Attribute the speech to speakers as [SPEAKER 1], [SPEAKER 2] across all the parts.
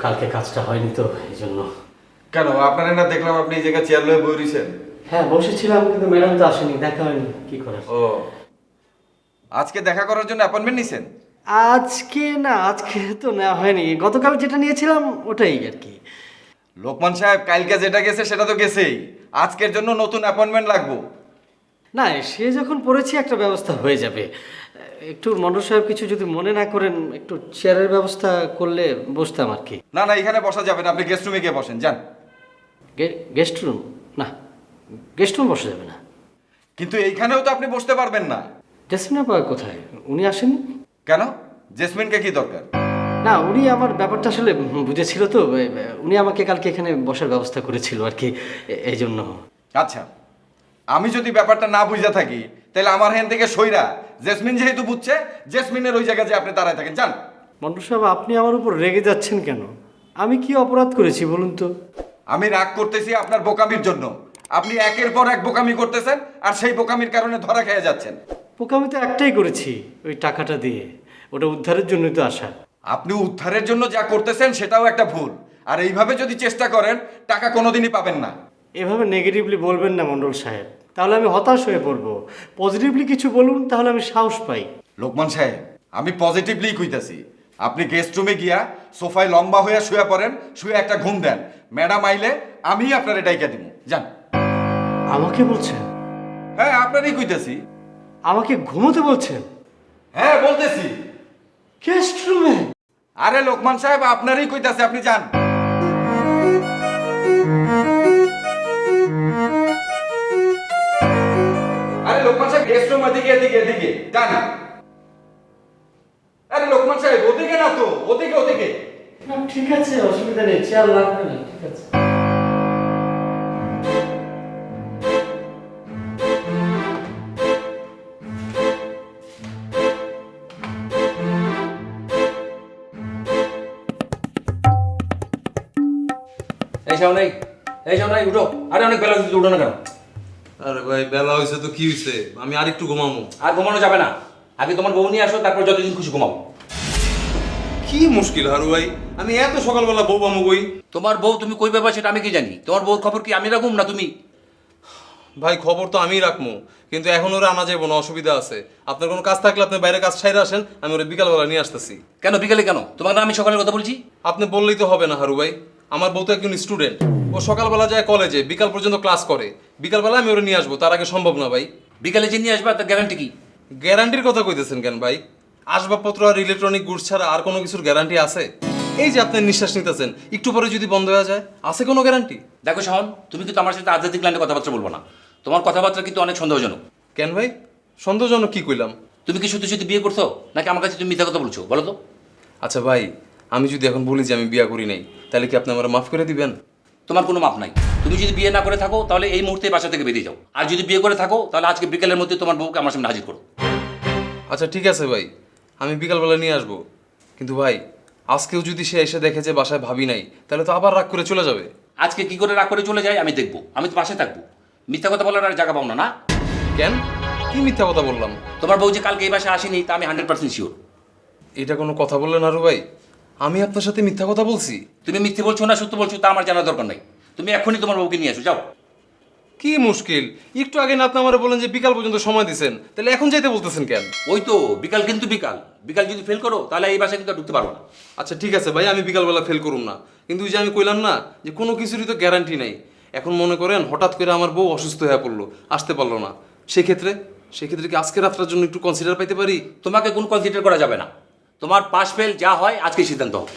[SPEAKER 1] কালকে কাজটা হয়নি তো এই জন্য।
[SPEAKER 2] কেন আপনারা না দেখলাম আপনি এই জায়গায় চেয়ার লয়ে বই রইছেন?
[SPEAKER 1] হ্যাঁ বসেছিলাম, কিন্তু ম্যাডাম তো আসেনি, দেখা হয়নি, কি করার।
[SPEAKER 2] ও আজকে দেখা করার জন্য অ্যাপয়েন্টমেন্ট নিছেন?
[SPEAKER 1] আজকে না, আজকে তো নেওয়া হয়নি, গতকাল যেটা নিয়েছিলাম ওটাই আর কি।
[SPEAKER 2] লোকমান সাহেব কালকে যেটা গেছে সেটা তো গেছেই, আজকের জন্য নতুন অ্যাপয়েন্টমেন্ট লাগবে।
[SPEAKER 1] না সে যখন পড়েছি একটা ব্যবস্থা হয়ে যাবে। একটু মন্ডল সাহেব কিছু যদি মনে না করেন, একটু চেয়ারের ব্যবস্থা করলে বসতাম আর কি।
[SPEAKER 2] না না, এখানে বসা যাবে না, আপনি গেস্ট রুমে গিয়ে বসেন যান।
[SPEAKER 1] Guest room? না, গেস্ট রুম বসা যাবে না।
[SPEAKER 2] কিন্তু এইখানেও তো আপনি বসতে পারবেন না।
[SPEAKER 1] জেসমিন আপা কোথায়? উনি আসেননি
[SPEAKER 2] কেন? জেসমিনকে কি দরকার?
[SPEAKER 1] না, উনি আমার ব্যাপারটা আসলে বুঝেছিল তো, উনি আমাকে কালকে এখানে বসার ব্যবস্থা করেছিল আর কি, এই জন্য।
[SPEAKER 2] আচ্ছা, আমি যদি ব্যাপারটা না বুঝে থাকি তাহলে আমার হ্যান্ড থেকে সইরা জেসমিন যেহেতু বুঝছে, জেসমিনের ওই জায়গায় যে আপনি দাঁড়ায় থাকেন যান।
[SPEAKER 1] মন্ডল সাহেব আপনি আমার উপর রেগে যাচ্ছেন কেন? আমি কি অপরাধ করেছি বলুন তো?
[SPEAKER 2] আমি রাগ করতেছি আপনার বোকামির জন্য। আপনি একের পর এক বোকামি করতেছেন আর সেই বোকামির কারণে ধরা খেয়ে যাচ্ছেন।
[SPEAKER 1] পোকা আমি তো একটাই করেছি, ওই টাকাটা দিয়ে, ওটা উদ্ধারের জন্যই তো আসা।
[SPEAKER 2] আপনি উদ্ধারের জন্য যা করতেছেন সেটাও একটা ভুল, আর এইভাবে যদি চেষ্টা করেন টাকা কোনোদিনই পাবেন না।
[SPEAKER 1] এভাবে নেগেটিভলি বলবেন না মন্ডল সাহেব, তাহলে আমি হতাশ হয়ে পড়বো। পজিটিভলি কিছু বলুন, তাহলে আমি সাহস পাই।
[SPEAKER 2] লোকমান সাহেব, আমি পজিটিভলি কইতাছি, আপনি গেস্ট রুমে গিয়া সোফায় লম্বা হইয়া শুয়ে পড়েন, শুয়ে একটা ঘুম দেন। ম্যাডাম আইলে আমি আপনার ডাইকা দিব, যান।
[SPEAKER 1] আমাকে বলছেন?
[SPEAKER 2] হ্যাঁ আপনারই কইতাছি।
[SPEAKER 1] আমাকে ঘুমোতে বলছেন?
[SPEAKER 2] হ্যাঁ বলতেছি।
[SPEAKER 1] গেস্ট রুমে?
[SPEAKER 2] আরে লোকমান সাহেব আপনারই কইতাছে, আপনি যান। আরে লোকমান সাহেব গেস্ট রুম এদিকে এদিকে এদিকে যান। আরে লোকমান সাহেব ওদিকে না তো, ওদিকে ওদিকে।
[SPEAKER 1] না ঠিক আছে, অসুবিধা নেই, চেয়ার লাগবে না, ঠিক আছে।
[SPEAKER 3] এই সামনে, এই সামনে উঠো। আরে অনেক বেলা হয়েছে, উঠো না কেন?
[SPEAKER 4] আরে ভাই বেলা হয়েছে তো কি হয়েছে, আমি আর একটু ঘুমাবো।
[SPEAKER 3] আর ঘুমানো যাবে না, আগে তোমার বউ নিয়ে আসো, তারপর যতদিন খুশি ঘুমাও।
[SPEAKER 4] কি মুশকিল হারু ভাই, আমি এত সকালবেলা বউ পামো কই?
[SPEAKER 3] তোমার বউ তুমি কই পাবা সেটা আমি কি জানি? তোমার বউর খবর কি আমি রাখুম না তুমি?
[SPEAKER 4] ভাই খবর তো আমিই রাখবো, কিন্তু এখন ওরা আনা যাবো না, অসুবিধা আছে। আপনার কোনো কাজ থাকলে আপনি বাইরে কাজ ছাইরে আসেন, আমি ওরা বিকালবেলা নিয়ে আসতেছি।
[SPEAKER 3] কেন বিকালে কেন? তোমার না আমি সকালের কথা বলছি?
[SPEAKER 4] আপনি বললেই তো হবে না হারু ভাই, আমার বউ তো একজন স্টুডেন্ট। ও সকালবেলা যায় কলেজে, বিকাল পর্যন্ত ক্লাস করে। বিকালবেলা আমি ওরা নিয়ে আসবো, তার আগে সম্ভব না ভাই।
[SPEAKER 3] বিকালে যে নিয়ে আসবা তার গ্যারান্টি কি?
[SPEAKER 4] গ্যারান্টির কথা কইতেছেন কেন ভাই? আসবাবপত্র আর ইলেকট্রনিক গুডস ছাড়া আর কোনো কিছুর গ্যারান্টি আছে? এই যে আপনি নিঃশ্বাস নিতেছেন, একটু পরে যদি বন্ধ হয়ে যায়, আছে কোনো গ্যারান্টি?
[SPEAKER 3] দেখো শাহন, তুমি কিন্তু আমার সাথে আধ্যাত্মিক লাইনে কথাবার্তা বলবো না। তোমার কথাবার্তা কিন্তু অনেক সন্দেহজনক।
[SPEAKER 4] কেন ভাই, সন্দেহজনক কি কইলাম?
[SPEAKER 3] তুমি কি সত্যি সত্যি বিয়ে করছো, নাকি আমার কাছে তুমি মিথ্যা কথা বলছো বলো তো?
[SPEAKER 4] আচ্ছা ভাই, আমি যদি এখন বলি যে আমি বিয়ে করি নাই, তাহলে কি আপনি আমার মাফ করে দিবেন?
[SPEAKER 3] তোমার কোনো মাপ নাই। তুমি যদি বিয়ে না করে থাকো তাহলে এই মুহূর্তে বাসা থেকে বেরিয়ে যাও, আর যদি বিয়ে করে থাকো তাহলে আজকে বিকেলের মধ্যে তোমার বউকে আমার সামনে হাজির করো।
[SPEAKER 4] আচ্ছা ঠিক আছে ভাই, আমি বিকালবেলা নিয়ে আসবো। কিন্তু ভাই, আজকেও যদি সে এসে দেখে যে বাসায় ভাবি নাই, তাহলে তো আবার রাগ করে চলে যাবে।
[SPEAKER 3] আজকে কি করে রাগ করে চলে যায় আমি দেখবো, আমি তো পাশে থাকবো। মিথ্যা কথা বলার আর জায়গা পাও না, না?
[SPEAKER 4] কেন? কি মিথ্যা কথা বললাম?
[SPEAKER 3] তোমার বউ যে কালকে এই বাসায় আসেনি তা আমি 100% শিওর।
[SPEAKER 4] এটা কোনো কথা বললেন আরু ভাই? আমি আপনার সাথে মিথ্যা কথা বলছি?
[SPEAKER 3] তুমি মিথ্যে বলছো না সত্য বলছো তা আমার জানার দরকার নাই। তুমি এখনই তোমার বউকে নিয়ে আসো, যাও।
[SPEAKER 4] কি মুশকিল, একটু আগে না আপনি আমার বলেন যে বিকাল পর্যন্ত সময় দিছেন, তাহলে এখন যাইতে বলতেছেন কেন?
[SPEAKER 3] ওই তো বিকাল, কিন্তু বিকাল বিকাল যদি ফেল করো তাহলে এই বাসায় কিন্তু আর ঢুকতে পারবো না।
[SPEAKER 4] আচ্ছা ঠিক আছে ভাই, আমি বিকালবেলা ফেল করুম না, কিন্তু ওই যে আমি কইলাম না যে কোনো কিছুরই তো গ্যারান্টি নাই। এখন মনে করেন হঠাৎ করে আমার বউ অসুস্থ হয়ে পড়লো, আসতে পারলো না, সেক্ষেত্রে কি আজকে রাতটার জন্য একটু কনসিডার পাইতে পারি?
[SPEAKER 3] তোমাকে কোন কনসিডার করা যাবে না। তোমার পাস ফেল যা হয় আজকে সিদ্ধান্ত হবে।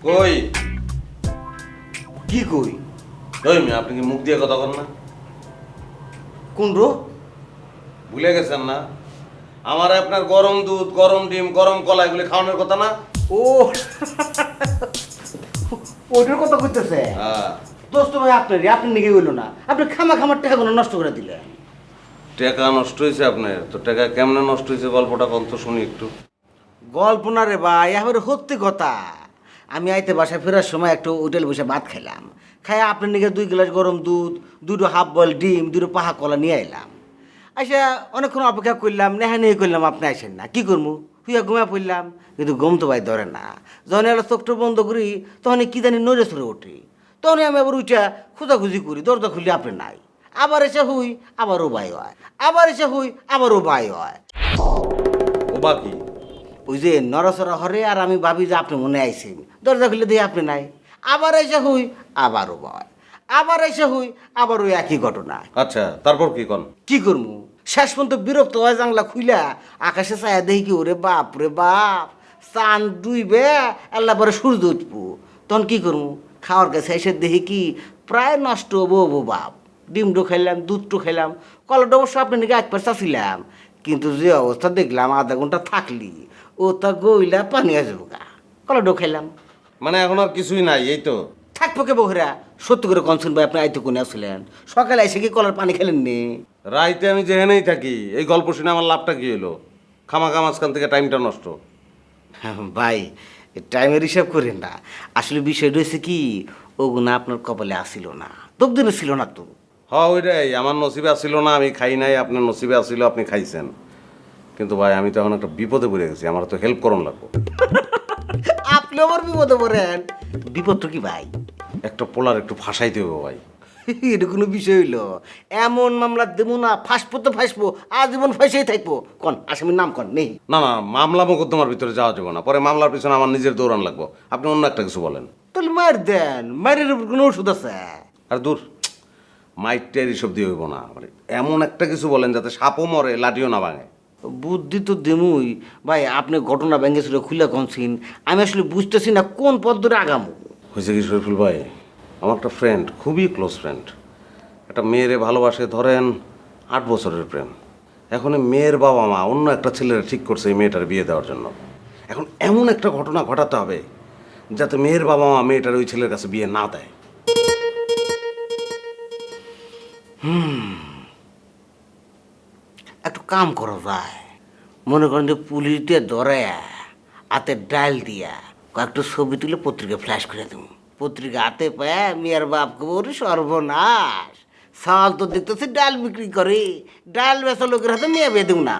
[SPEAKER 5] কই কি কই? ওই মেয়ে, আপনি কি মুখ দিয়ে কথা বলেন না?
[SPEAKER 1] কোন রো?
[SPEAKER 5] ভুলে গেছেন না? আমার আপনার গরম দুধ, গরম ডিম, গরম কলা এগুলি খাওয়ানোর কথা না?
[SPEAKER 6] ও ওটার কথা কইতেছে?
[SPEAKER 5] হ্যাঁ।
[SPEAKER 6] দোস্ত ভাই আপনারই, আপনি নাকি হইলো না, আপনি খামা খামার টাকাগুলো নষ্ট করে দিলেন।
[SPEAKER 5] টাকা নষ্ট হয়েছে আপনার, তো টাকা কেমনে নষ্ট হয়েছে গল্পটা কত শুনি একটু।
[SPEAKER 6] গল্প না রে ভাই, এবারে সত্যি কথা। আমি আইতে বাসায় ফেরার সময় একটু হোটেল বসে ভাত খেলাম, খাই আপনার নিকে 2 গ্লাস গরম দুধ, 2টো হাফ বয়েল ডিম, 2টো পাহা কলা নিয়ে এলাম। আচ্ছা অনেকক্ষণ অপেক্ষা করলাম, নেহানেহি করলাম আপনি আসেন না, কি করবো হুইয়া ঘুমা পড়লাম, কিন্তু ঘুম তো ভাই ধরে না। যখন এলা চোখটা বন্ধ করি তখন কি জানি নড়ে সরে ওঠে, তখন আমি আবার উঠা খোঁজাখুঁজি করি, দরজা খুললে আপনি নাই। আবার এসে হুই আবারও বাই হয়, আবার এসে হুই আবারও বাই হয়।
[SPEAKER 5] ও বাকি
[SPEAKER 6] ওই যে নড়াচড়া হরে আর আমি ভাবি যে আপনি মনে আইছেন, দরজা খুলে দিয়ে আপনি নাই। আবার এসে হুই আবারও বয়, আবার এসে হুই আবার ওই একই ঘটনা।
[SPEAKER 5] আচ্ছা, তারপর কি কন?
[SPEAKER 6] কি করবো, শেষ পর্যন্ত বিরক্ত হয় জানলা খুইলা আকাশে ছায়া দেখি কি ওরে বাপ রে বাপ, চান ডুইবে আল্লাহ পরে সূর্য উঠবো। তখন কি করবো, খাওয়ার কাছে এসে দেখি কি প্রায় নষ্ট হবো হবো বাপ। ডিমটো খাইলাম, দুধটো খাইলাম, কলাটা অবশ্য আপনি নাকি একবার চাচ্ছিলাম, কিন্তু যে অবস্থা দেখলাম আধা ঘন্টা থাকলি ও তা গইলা পানি আসবো গা। কলাটো খাইলাম,
[SPEAKER 5] মানে এখন আর কিছুই নাই, এই তো?
[SPEAKER 6] থাকবো কে বহেরা, সত্যি করে কনসেন ভাই আপনি আইতে কোনে আসলেন, সকালে এসে কি কলার পানি খেলেন নি?
[SPEAKER 5] রাইতে আমি যেখানেই থাকি এই গল্প শুনে আমার লাভটা কি হলো? খামাখা মাঝখান থেকে টাইমটা নষ্ট।
[SPEAKER 6] ভাই টাইমের হিসাব করেন না, আসলে বিষয়টা হয়েছে কি ওগুনা আপনার কপালে আসিল না, দিনে ছিল না তো।
[SPEAKER 5] হ্যাঁ ওইটাই, আমার নসিবে আসছিল না, আমি খাই নাই, আপনার নসিবে আসছিল, আপনি খাইছেন। কিন্তু ভাই আমি তো এখন একটা বিপদে পড়ে গেছি, আমার তো হেল্প করুন লাগবো।
[SPEAKER 6] আপনি আমার বিপদে পড়েন? বিপদ তো কি ভাই?
[SPEAKER 5] একটা পোলার একটু ফাঁসাইতে হবে ভাই।
[SPEAKER 6] এটা কোনো বিষয় হইলো? এমন মামলা দেবো না, ফাঁসবো তো ফাঁসবো, আজীবন ফাঁসেই থাকবো। কন আসামির নাম কন নেই?
[SPEAKER 5] না না, মামলা মোকদ্দমার ভিতরে যাওয়া যাবে না, পরে মামলার পিছনে আমার নিজের দৌড়ান লাগবো। আপনি অন্য একটা কিছু বলেন।
[SPEAKER 6] তাহলে মার দেন, মায়ের উপর কোনো ওষুধ আছে?
[SPEAKER 5] আর দূর, মাইকটার এসব দিয়ে হইব না, মানে এমন একটা কিছু বলেন যাতে সাপও মরে লাঠিও না ভাঙে।
[SPEAKER 6] বুদ্ধি তো দেমুই ভাই, আপনি ঘটনা ব্যাঙ্গে ছিল খুলে কনছিন, আমি আসলে বুঝতেছি না কোন পথ ধরে আগামো।
[SPEAKER 5] হয়েছে কি শরীফুল ভাই, আমার একটা ফ্রেন্ড, খুবই ক্লোজ ফ্রেন্ড, একটা মেয়েরে ভালোবাসে, ধরেন 8 বছরের প্রেম। এখন এই মেয়ের বাবা মা অন্য একটা ছেলের ঠিক করছে এই মেয়েটার বিয়ে দেওয়ার জন্য। এখন এমন একটা ঘটনা ঘটাতে হবে যাতে মেয়ের বাবা মা মেয়েটার ওই ছেলের কাছে বিয়ে না দেয়।
[SPEAKER 6] একটু কাম করা যায়, মনে করেন যে পুলিশ দিয়ে ধরে হাতে ডাল দিয়া কয়েকটা ছবি তুলে পত্রিকা ফ্ল্যাশ করে দেবো, পত্রিকা হাতে পায় মেয়ের বাপকে বলি সর্বনাশ, সাল তো দেখতেছি ডাল বিক্রি করে, ডাল বেচা লোকের হাতে মেয়ে বিয়ে দেবো না।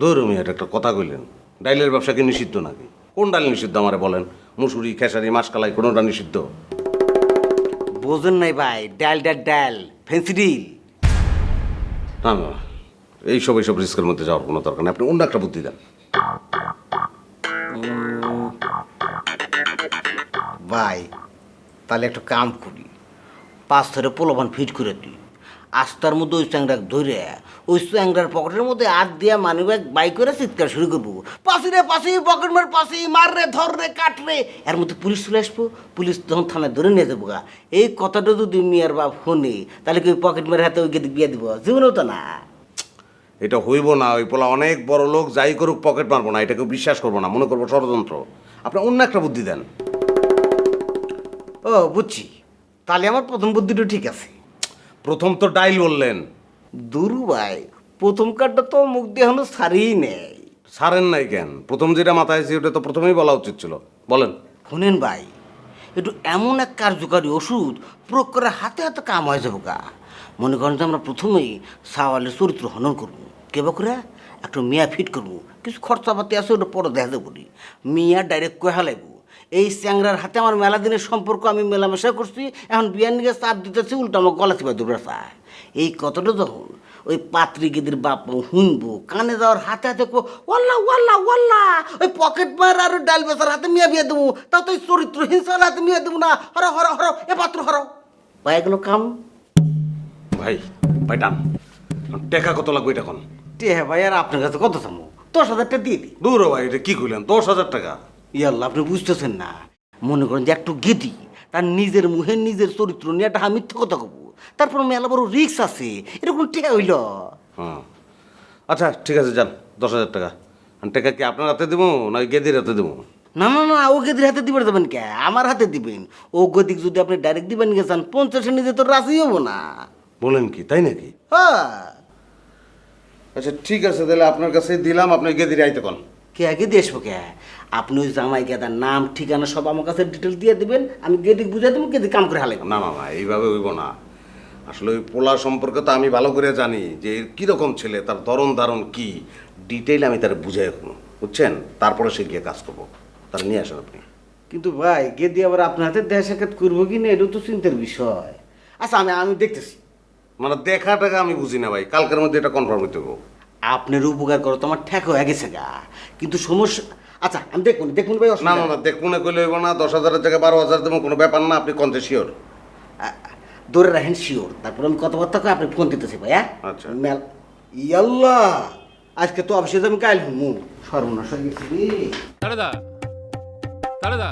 [SPEAKER 5] ধরুন এটা একটা কথা কইলেন, ডাইলের ব্যবসা কি নিষিদ্ধ নাকি? কোন ডাল নিষিদ্ধ আমারে বলেন? মুসুরি, খেসারি, মাসকালাই কোনোটা নিষিদ্ধ?
[SPEAKER 6] বোঝেন নাই ভাই, ডাল ডাল ডাল ফেন্সি ডিল।
[SPEAKER 5] না না, এইসব রিস্কের মধ্যে যাওয়ার কোনো দরকার নেই, আপনি অন্য একটা বুদ্ধি দেন।
[SPEAKER 6] ভাই তাহলে একটা কাম করি, 5 ধরে পোলাপান ফিট করে দিই, আস্তার মধ্যে ওই চ্যাংরা ধরে ওই চ্যাংরার পকেটের মধ্যে হাত দিয়া মানি ব্যাগ বাই করে চিৎকার শুরু করবো, পাশি রে পাশি, পকেট মার পাশি, মার রে, ধর রে, কাট রে। এর মধ্যে পুলিশ চলে আসবো, পুলিশ তখন থানায় ধরে নিয়ে যাবো গা। এই কথাটা যদি মেয়ের বাপ শুনে তাহলে কি ওই পকেট মারের হাতে ওই গেদি বিয়ে দিব? জীবনেও তো না।
[SPEAKER 5] এটা হইব না, ওই পোলা অনেক বড় লোক, যাই করুক পকেট মারবো না, এটাকে বিশ্বাস করবো না, মনে করবো ষড়যন্ত্র। আপনি অন্য একটা বুদ্ধি দেন।
[SPEAKER 6] ও বুঝছি, তাহলে আমার প্রথম বুদ্ধিটা ঠিক আছে।
[SPEAKER 5] প্রথম তো ডাইল বললেন।
[SPEAKER 6] দুরু ভাই, প্রথম কার্ডটা তো মুখ দিয়ে এখনো ছাড়িই নেই।
[SPEAKER 5] ছাড়েন নাই কেন? প্রথম যেটা মাথায় আছে ওটা তো প্রথমেই বলা উচিত ছিল, বলেন।
[SPEAKER 6] শুনেন ভাই, একটু এমন এক কার্যকারী ওষুধ প্রয়োগ করে হাতে হাতে কাম হয়ে যাবো গা। মনে করেন যে আমরা প্রথমেই সাওয়ালের চরিত্র হনন করবো, কেবা করে একটা মিয়া ফিট করবো, কিছু খরচাপাতি আছে ওটা পরে দেখা দেবো। মিয়া ডাইরেক্ট কয়ে লাগবো এই চ্যাংরার হাতে আমার মেলা দিনের সম্পর্ক, আমি মেলামেশা করছি, এখন বিয়ার নিয়ে চাপ দিতেছি, উল্টো আমার গলা চিপা দুবরা চায়। এই কথাটা যখন ওই পাত্রিকেদের বাপ শুনবো, কানে যাওয়ার হাতে হাতে ওয়াল্লা ওয়াল্লা ওয়াল্লা, ওই পকেট মার আর ডাল বেচার হাতে মিয়া বিয়ে দেবো, তা তো ওই চরিত্রহীন সাল হাতে মিয়া দেবো না। হর হর হর এ পাত্র হর ভাই, এগুলো কাম।
[SPEAKER 5] ভাই ভাই ডান, টাকা কত লাগবে এটা এখন?
[SPEAKER 6] হ্যাঁ ভাই, আর আপনার কাছে কত চামো? 10,000 টাকা দিয়ে দিই।
[SPEAKER 5] দূর ভাই, এটা কি কইলেন? 10,000 টাকা?
[SPEAKER 6] ইয়াল্লা, আপনি বুঝতেছেন না। মনে করেন যে একটু গেদি তার নিজের মুখে নিজের চরিত্র নিয়ে একটা মিথ্যে কথা কব, তারপর মেলা বড় রিক্স আছে, এরকম টেকা হইল।
[SPEAKER 5] হ্যাঁ আচ্ছা ঠিক আছে, যান 10,000 টাকা। টাকা কি আপনার হাতে দেবো না গেদির হাতে দেবো?
[SPEAKER 6] না না না, ও গেদির হাতে দিবেন যাবেন কে, আমার হাতে দিবেন। ও গদিক যদি আপনি ডাইরেক্ট দিবেন গেছেন 50 নিজে তো রাজি হবো না।
[SPEAKER 5] বলেন কি, তাই নাকি?
[SPEAKER 6] হ্যাঁ
[SPEAKER 5] আচ্ছা ঠিক আছে, তাহলে আপনার কাছে দিলাম, আপনি গেদিরে আইতে কোন।
[SPEAKER 6] কে আগে দিয়ে আসবো কে? আপনি ওই জামাই গেদার নাম ঠিকানা সব আমার কাছে ডিটেল দিয়ে দিবেন, আমি গেদি বুঝাই দেবো, গেদি কাম করে হালাই।
[SPEAKER 5] না মামা, এইভাবে হইব না। আসলে ওই পোলা সম্পর্কে তো আমি ভালো করে জানি যে এর কিরকম ছেলে, তার ধরন ধারণ কি, ডিটেইল আমি তার বুঝাই এখনো, বুঝছেন? তারপরে সে গিয়ে কাজ করবো, তার নিয়ে আসেন আপনি।
[SPEAKER 6] কিন্তু ভাই গেদি আবার আপনার হাতে দেহ সাক্ষাৎ করবো কি না, এটাও তো চিন্তার বিষয়। আচ্ছা আমি দেখতেছি।
[SPEAKER 5] মানে দেখাটাকে আমি বুঝি না ভাই, কালকের মধ্যে এটা কনফার্ম হইতে হবে।
[SPEAKER 6] আপনার উপকার করো তো আমার ঠেক হয়ে গেছে গা, কিন্তু সমস্যা। আচ্ছা আমি দেখুন ভাই,
[SPEAKER 5] না
[SPEAKER 6] অসুবিধা
[SPEAKER 5] না
[SPEAKER 6] নেই।
[SPEAKER 5] না, দেখুন না কইলে হইব না। 10,000-এর জায়গায় 12,000 দেবো, কোনো ব্যাপার না। আপনি কনতে শিওর?
[SPEAKER 6] ধরে রাখেন শিওর, তারপর আমি কথাবার্তা করে আপনি ফোন দিতেছি ভাই। হ্যাঁ
[SPEAKER 5] আচ্ছা।
[SPEAKER 6] মেল ইয়াল্লা, আজকে তো অফিসে আমি কাইল হুমু, সর্বনাশ হয়ে গেছি রে।
[SPEAKER 7] তারেদা তারেদা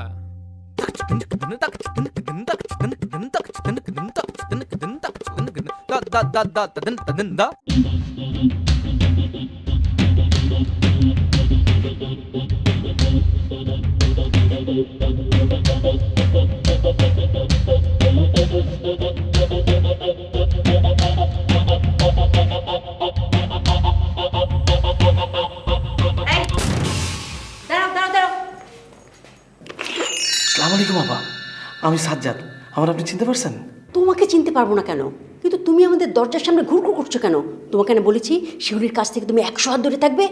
[SPEAKER 8] দাঁড়াও দাঁড়াও দাঁড়াও।
[SPEAKER 1] আসসালামু আলাইকুম আপা, আমি সাজ্জাদ। আমার আপনি চিনতে পারছেন?
[SPEAKER 8] তোমাকে চিনতে পারবো না কেন? কিন্তু তুমি আমাদের দরজার সামনে ঘুরঘুর করছো কেন? তোমাকে না বলেছি শিউলির কাছ থেকে তুমি 100 হাত দূরে থাকবে?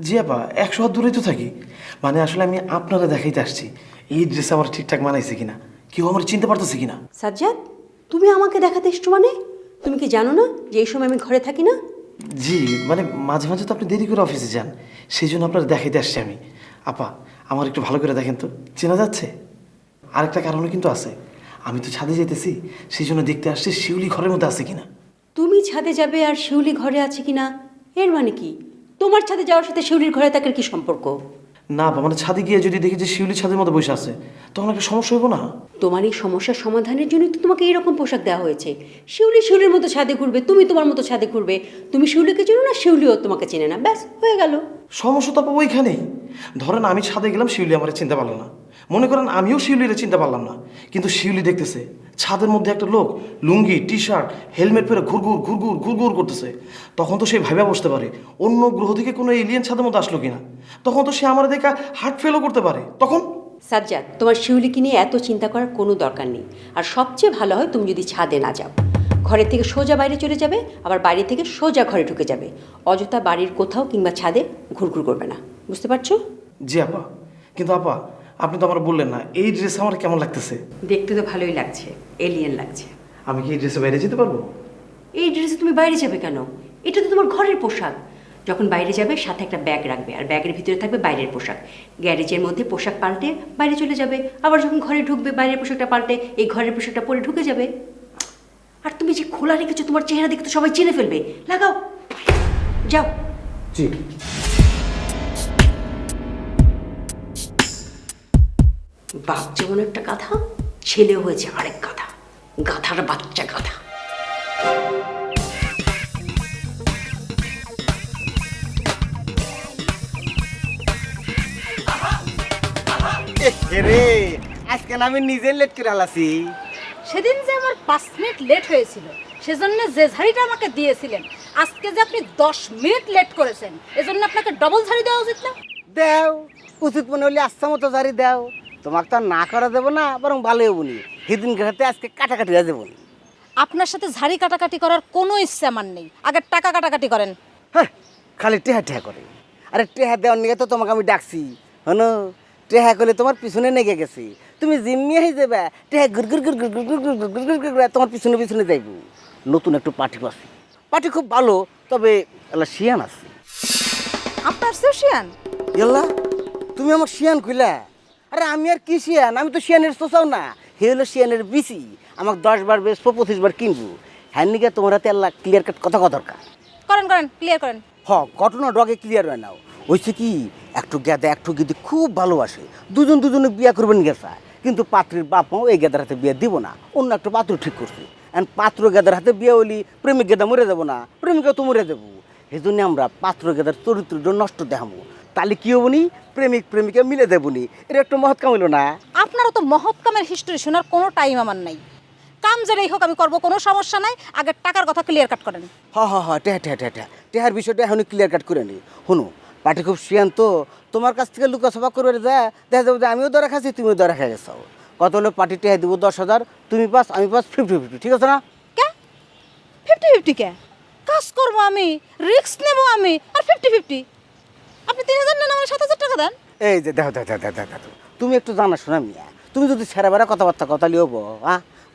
[SPEAKER 9] জি আপা, 100 হাত দূরেই তো থাকি। মানে আসলে আমি আপনারা দেখাইতে আসছি এই ড্রেস আমার ঠিকঠাক মানাইছে কিনা, কেউ আমার চিনতে পারতেছে কিনা।
[SPEAKER 8] সাজ্জাদ, তুমি আমাকে দেখাতে এসছো মানে? তুমি কি জানো না যে এই সময় আমি ঘরে থাকি না?
[SPEAKER 9] জি মানে মাঝে মাঝে তো আপনি দেরি করে অফিসে যান, সেই জন্য আপনারা দেখাইতে আসছি আমি। আপা আমার একটু ভালো করে দেখেন তো, চেনা যাচ্ছে? আরেকটা কারণও কিন্তু আছে, আমি তো ছাদে যেতেছি, সেই জন্য দেখতে আসছি শিউলি ঘরের মধ্যে আছে কিনা।
[SPEAKER 8] তুমি ছাদে যাবে আর শিউলি ঘরে আছে কিনা, এর মানে কি? তোমার ছাদে যাওয়ার সাথে শিউলির ঘরে থাকার কি সম্পর্ক?
[SPEAKER 9] না আপা, মানে ছাদে গিয়ে যদি দেখি যে শিউলি ছাদের মধ্যে বসে আছে, তখন একটা সমস্যা হইব না?
[SPEAKER 8] তোমার এই সমস্যার সমাধানের জন্যই তো তোমাকে এইরকম পোশাক দেওয়া হয়েছে। শিউলি শিউলির মতো ছাদে ঘুরবে, তুমি তোমার মতো ছাদে ঘুরবে। তুমি শিউলিকে চেনো না, শিউলিও তোমাকে চেনে না, ব্যাস হয়ে গেল।
[SPEAKER 9] সমস্যা তো আপা ওইখানেই। ধরেন আমি ছাদে গেলাম, শিউলি আমার চিনতে পারলো না। মনে করেন আমিও শিউলিরে চিনতে পারলাম না, কিন্তু শিউলি দেখতেছে ছাদের মধ্যে একটা লোক লুঙ্গি টি শার্ট হেলমেট পরে ঘুরঘুর ঘুরঘুর ঘুরঘুর করতেছে। তখন তো সে ভাইবা বসতে পারে অন্য গ্রহ থেকে কোনো এলিয়েন ছাদের মধ্যে আসলো কিনা। তখন তো সে আমার দেখা হার্ট ফেলও করতে পারে। তখন
[SPEAKER 8] সাজ্জাদ, তোমার শিউলিকে নিয়ে এত চিন্তা করার কোনো দরকার নেই। আর সবচেয়ে ভালো হয় তুমি যদি ছাদে না যাও, ঘরের থেকে সোজা বাইরে চলে যাবে, আবার বাইরে থেকে সোজা ঘরে ঢুকে যাবে। অযথা বাড়ির কোথাও কিংবা ছাদে ঘুরঘুর করবে না, বুঝতে পারছো?
[SPEAKER 9] জি আপা, কিন্তু আপা আপনি তো আমার বললেন না এই ড্রেস আমার কেমন লাগতেছে।
[SPEAKER 8] দেখতে তো ভালোই লাগছে, এলিয়েন লাগছে।
[SPEAKER 9] আমি কি এই ড্রেসে বাইরে যেতে পারবো?
[SPEAKER 8] এই ড্রেসে তুমি বাইরে যাবে কেন? এটা তো তোমার ঘরের পোশাক। যখন বাইরে যাবে সাথে একটা ব্যাগ রাখবে, আর ব্যাগের ভিতরে থাকবে বাইরের পোশাক। গ্যারেজের মধ্যে পোশাক পাল্টে বাইরে চলে যাবে, আবার যখন ঘরে ঢুকবে বাইরের পোশাকটা পাল্টে এই ঘরের পোশাকটা পরে ঢুকে যাবে। আর তুমি যে খোলা রেখেছো, তোমার চেহারা দেখে তো সবাই চিনে ফেলবে। লাগাও, যাও।
[SPEAKER 9] জি।
[SPEAKER 8] বাপ যেমন একটা গাধা, ছেলেও হয়েছে আরেক গাধা, গাধার বাচ্চা গাধা।
[SPEAKER 6] রে আজকে না আমি নিজে লেট করে হালাছি।
[SPEAKER 10] সেদিন যে আমার 5 মিনিট লেট হয়েছিল, সেজন্য যে ঝাড়িটা আমাকে দিয়েছিলেন, আজকে যে আপনি 10 মিনিট লেট করেছেন, এজন্য আপনাকে ডবল ঝাড়ি দেওয়া উচিত না?
[SPEAKER 6] দেও, উচিত মনে হলে আচ্ছা মতো জারি দেও। তোমাকে তো আর না করা দেবো না, বরং ভালো হবো নি। সেদিন ঘাটে আজকে কাটাকাটি হয়ে যাবো।
[SPEAKER 10] আপনার সাথে ঝাড়ি কাটাকাটি করার কোনো ইচ্ছে আমার নেই। আগে টাকা কাটাকাটি করেন।
[SPEAKER 6] হ্যাঁ, খালি টেহা টেহা করে। আরে টেহা দেওয়ার নিয়ে তো তোমাকে আমি ডাকছি, হনো? টেহা করলে তোমার পিছনে নেগে গেছে, তুমি জিম্মিয়ে হয়ে যাবে। টেহা গুড় গুড় গুড় গুড় গুড় গুড় গুড় গুড় গুড় গুড় গুড় তোমার পিছনে পিছনে যাইব। নতুন একটু পার্টি পাচ্ছি, পার্টি খুব ভালো, তবে এলা শিয়ান আছে।
[SPEAKER 10] আপনার চেয়েও শিয়ান?
[SPEAKER 6] এল্লা, তুমি আমার শিয়ান কইলা? আরে আমি আর কি শিয়ান, আমি তো শিয়ানের চোচাও না। হে হলো শিয়ানের বিচি। আমাকে 10 বার বেচবো, 25 বার কিনবো। হ্যাঁ নিকে তোমার হাতে আল্লাহ ক্লিয়ার কাট কথা দরকার।
[SPEAKER 10] করেন করেন, ক্লিয়ার করেন।
[SPEAKER 6] ঘটনা ডগে ক্লিয়ার হয় নাও। হয়েছে কি, একটু গেদা একটু গেদি খুব ভালোবাসে, দুজনে বিয়ে করবেন গেছা। কিন্তু পাত্রের বাপ মাও এই গেদার হাতে বিয়ে দিব না, অন্য একটা পাত্র ঠিক করছে। এখন পাত্র গেদার হাতে বিয়ে হলি প্রেমিক গেদা মরে যাবো না, প্রেমিকা তো মরে যাবো। সেই জন্য আমরা পাত্র গেদার চরিত্র নষ্ট দেখাবো। তাহলে কি হবো নি, প্রেমিক প্রেমিকা মিলে দেবো নি। এটা একটু মহৎ কাম হইল না?
[SPEAKER 10] আপনারও তো মহৎ কামের হিস্টোরি শোনার কোনো টাইম আমার নাই। কাম যেটাই হোক আমি করবো, কোনো সমস্যা নাই। আগে টাকার কথা ক্লিয়ার কাট করেন।
[SPEAKER 6] টেহার বিষয়টা এখন ক্লিয়ার কাট করে নি। শুনো, পার্টি খুব শিয়ান তো, তোমার কাছ থেকে লুকাছাপা করে যায়, দেখা যাবে যে আমিও ধরা খাচ্ছি, তুমিও ধরা খাই গেছো। কত হলো পার্টি টেহা দিব 10,000, তুমি পাস আমি পাস, 50-50, ঠিক আছে না?
[SPEAKER 10] কে 50-50 কে? কাজ করবো আমি, রিস্ক নেবো আমি, আর 50-50? আপনি 3,000 নেন, আমার 7,000 টাকা দেন।
[SPEAKER 6] এই যে দেখো, তুমি একটু জানা শোনা মিয়া, তুমি যদি ছেড়া বেড়া কথাবার্তা কথা লিওব,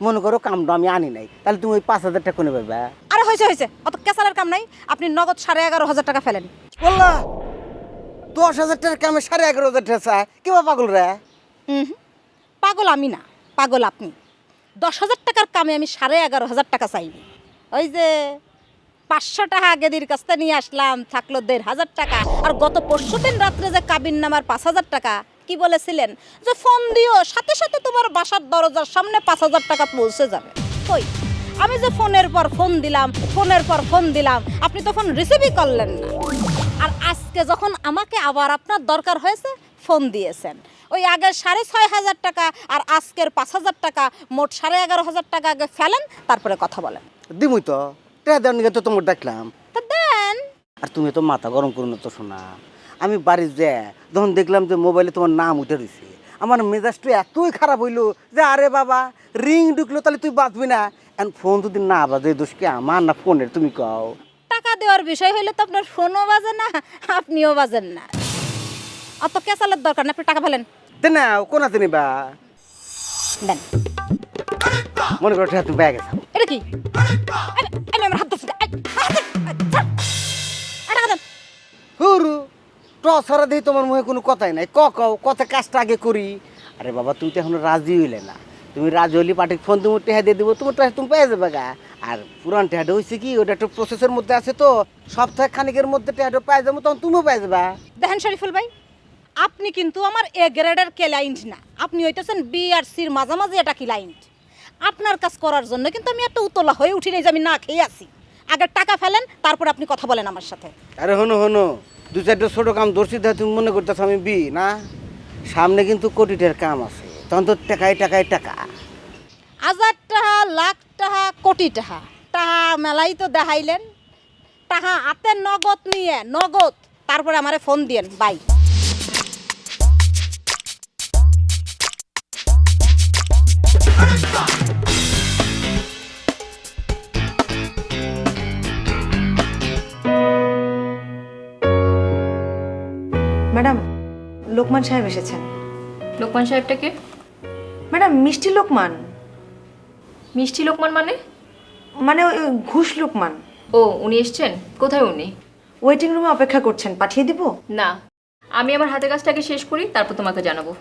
[SPEAKER 6] মনে করো কামটা আমি আনি নাই, তাহলে তুমি ওই 5,000 টাকা কোনে পাবে?
[SPEAKER 10] আরে হয়েছে, অত কেসালের কাম নাই। আপনি নগদ 11,500 টাকা ফেলেন।
[SPEAKER 6] বললা 10,000 টাকার কামে 11,500 টাকা চায়, কেবা পাগল রে?
[SPEAKER 10] পাগল আমি না, পাগল আপনি। 10,000 টাকার কামে আমি 11,500 টাকা চাইনি। ওই যে 500 টাকা গেদির কাছ থেকে নিয়ে আসলাম, থাকলো 1,500 টাকা। আর গত পরশু দিন রাত্রে যে কাবিন নামার 5,000 টাকা, কি বলেছিলেন যে ফোন দিও, সাথে সাথে তোমার বাসার দরজার সামনে 5,000 টাকা পৌঁছে যাবে। কই, আমি যে ফোনের পর ফোন দিলাম, ফোনের পর ফোন দিলাম, আপনি তো ফোন রিসিভই করলেন না। আর আজকে যখন আমাকে আবার আপনার দরকার হয়েছে, ফোন দিয়েছেন। ওই আগের 6,500 টাকা আর আজকের 5,000 টাকা, মোট 11,500 টাকা আগে ফেলেন, তারপরে কথা বলেন।
[SPEAKER 6] দিমুই তো, টেহা দেওয়ার নিকে তো তোমার দেখলাম।
[SPEAKER 10] তা দেন।
[SPEAKER 6] আর তুমি তো মাথা গরম করো না তো শোনা। আমি বাড়ি যে যখন দেখলাম যে মোবাইলে তোমার নাম উঠে রয়েছে, আমার মেজাজটা এতই খারাপ হইলো যে আরে বাবা, রিং ঢুকলো তাহলে তুই বাঁচবি না। এখন ফোন যদি না বাজে, দোষ কি আমার না ফোনের? তুমি কও।
[SPEAKER 10] টাকা দেওয়ার বিষয় হইলে তো আপনার ফোনও বাজে না, আপনিও বাজেন না। অত কেসালের দরকার না, আপনি টাকা ফেলেন।
[SPEAKER 6] না কোনাতে নিবা?
[SPEAKER 10] দেন।
[SPEAKER 6] মনে করো টেহা তুমি ব্যাগে থাকো।
[SPEAKER 10] এটা কি? আমার হাত ধরছি। টাকা দেন।
[SPEAKER 6] হুরু টসারা দিয়ে তোমার মুখে কোনো কথাই নাই। কও কথা, কাজটা আগে করি। আরে বাবা, তুমি তো এখনো রাজি হইলে না। তুমি রাজি হইলে পার্টির ফোন তুমি টেহা দিয়ে দেবো, তোমার টেহা তুমি পেয়ে যাবে গা। আর পুরান টেহাটা হয়েছে কি, ওটা একটু প্রসেসের মধ্যে আছে তো, সপ্তাহে খানিকের মধ্যে টেহাটা পেয়ে যাবো, তখন তুমিও পেয়ে যাবা।
[SPEAKER 10] দেখেন শরীফুল ভাই, আপনি কিন্তু আমার এ গ্রেডের ক্লায়েন্ট না, আপনি হইতেছেন বি আর সির মাঝামাঝি এটা ক্লায়েন্ট। আপনার কাজ করার জন্য কিন্তু আমি একটা উতলা হয়ে উঠি নাই যে আমি না খেয়ে আছি। আগে টাকা ফেলেন, তারপর আপনি কথা বলেন আমার সাথে।
[SPEAKER 6] আরে হনো 2-4টা ছোটো কাম ধরছি, তাই তুমি মনে করতেছ আমি বি না। সামনে কিন্তু কোটিটার কাম আছে, তখন তো টাকায় টাকা।
[SPEAKER 10] 1,000 টাকা, লাখ টাকা, কোটি টাকা, টাকা মেলাই তো দেখাইলেন। টাকা হাতে নগদ নিয়ে, নগদ, তারপরে আমারে ফোন দিয়েন। বাই।
[SPEAKER 11] ম্যাডাম, লোকমান সাহেব এসেছেন।
[SPEAKER 12] লোকমান সাহেবটাকে?
[SPEAKER 11] ম্যাডাম, মিষ্টি লোকমান।
[SPEAKER 12] মিষ্টি লোকমান মানে?
[SPEAKER 11] মানে ওই ঘুষ লোকমান।
[SPEAKER 12] ও, উনি এসছেন? কোথায় উনি?
[SPEAKER 11] ওয়েটিং রুমে অপেক্ষা করছেন, পাঠিয়ে দিব?
[SPEAKER 12] না, আমি আমার হাতের কাজটাকে শেষ করি, তারপর তোমাকে জানাবো।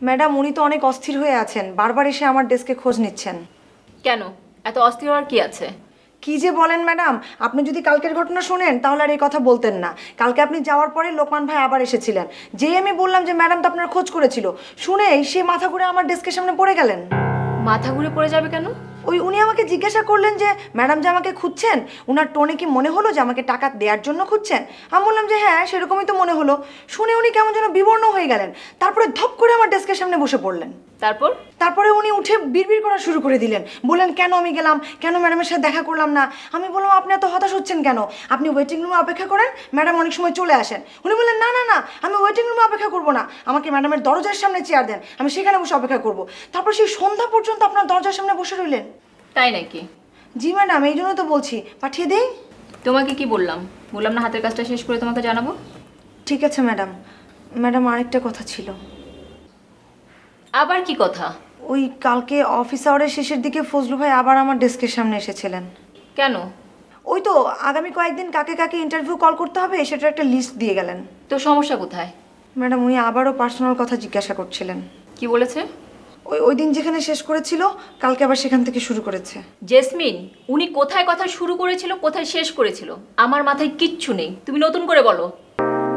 [SPEAKER 11] ম্যাডাম, উনি তো অনেক অস্থির হয়ে আছেন, বারবার এসে আমার ডেস্কে খোঁজ নিচ্ছেন।
[SPEAKER 12] কেন, এত অস্থির হওয়ার কি আছে?
[SPEAKER 11] কি যে বলেন ম্যাডাম, আপনি যদি কালকের ঘটনা শোনেন তাহলে আর এই কথা বলতেন না। কালকে আপনি যাওয়ার পরে লোকমান ভাই আবার এসেছিলেন। যেই আমি বললাম যে ম্যাডাম তো আপনার খোঁজ করেছিল, শুনেই সে মাথা ঘুরে আমার ডেস্কের সামনে পড়ে গেলেন।
[SPEAKER 12] মাথা ঘুরে পড়ে যাবে কেন?
[SPEAKER 11] উনি আমাকে জিজ্ঞাসা করলেন যে ম্যাডাম যে আমাকে খুঁজছেন, উনার টোনে কি মনে হলো যে আমাকে টাকা দেওয়ার জন্য খুঁজছেন? আমি বললাম যে হ্যাঁ, সেরকমই তো মনে হলো। শুনে উনি কেমন যেন বিবর্ণ হয়ে গেলেন, তারপরে ধপ করে আমার ডেস্কের সামনে বসে পড়লেন।
[SPEAKER 12] তারপরে
[SPEAKER 11] উনি উঠে বিড়বিড় করা শুরু করে দিলেন, বললেন কেন আমি গেলাম, কেন ম্যাডামের সাথে দেখা করলাম না। আমি বললাম আপনি এত হতাশ হচ্ছেন কেন, আপনি ওয়েটিং রুমে অপেক্ষা করেন, ম্যাডাম অনেক সময় চলে আসেন। উনি বললেন না, আমি ওয়েটিং রুমে অপেক্ষা করবো না, আমাকে ম্যাডামের দরজার সামনে চেয়ার দেন, আমি সেখানে বসে অপেক্ষা করবো। তারপর সেই সন্ধ্যা পর্যন্ত আপনার দরজার সামনে বসে রইলেন।
[SPEAKER 12] তাই নাকি?
[SPEAKER 11] জি ম্যাডাম, এই জন্য তো বলছি পাঠিয়ে দেই।
[SPEAKER 12] তোমাকে কি বললাম না হাতের কাজটা শেষ করে তোমাকে জানাবো?
[SPEAKER 11] ঠিক আছে ম্যাডাম। ম্যাডাম, আরেকটা কথা ছিল।
[SPEAKER 12] আবার কি কথা?
[SPEAKER 11] ওই কালকে অফিস আওয়ারের শেষের দিকে ফজলু ভাই আবার আমার ডেস্কের সামনে এসেছিলেন।
[SPEAKER 12] কেন?
[SPEAKER 11] ওই তো আগামী কয়েকদিন কাকে কাকে ইন্টারভিউ কল করতে হবে সেটার একটা লিস্ট দিয়ে গেলেন।
[SPEAKER 12] তো সমস্যা কোথায়?
[SPEAKER 11] ম্যাডাম, উনি আবারও পার্সোনাল কথা জিজ্ঞাসা করছিলেন।
[SPEAKER 12] কি বলেছে?
[SPEAKER 11] ওই দিন যেখানে শেষ করেছিল, কালকে আবার সেখান থেকে শুরু করেছে।
[SPEAKER 12] জেসমিন, উনি কোথায় কথা শুরু করেছিল, কোথায় শেষ করেছিল, আমার মাথায় কিচ্ছু নেই, তুমি নতুন করে বলো।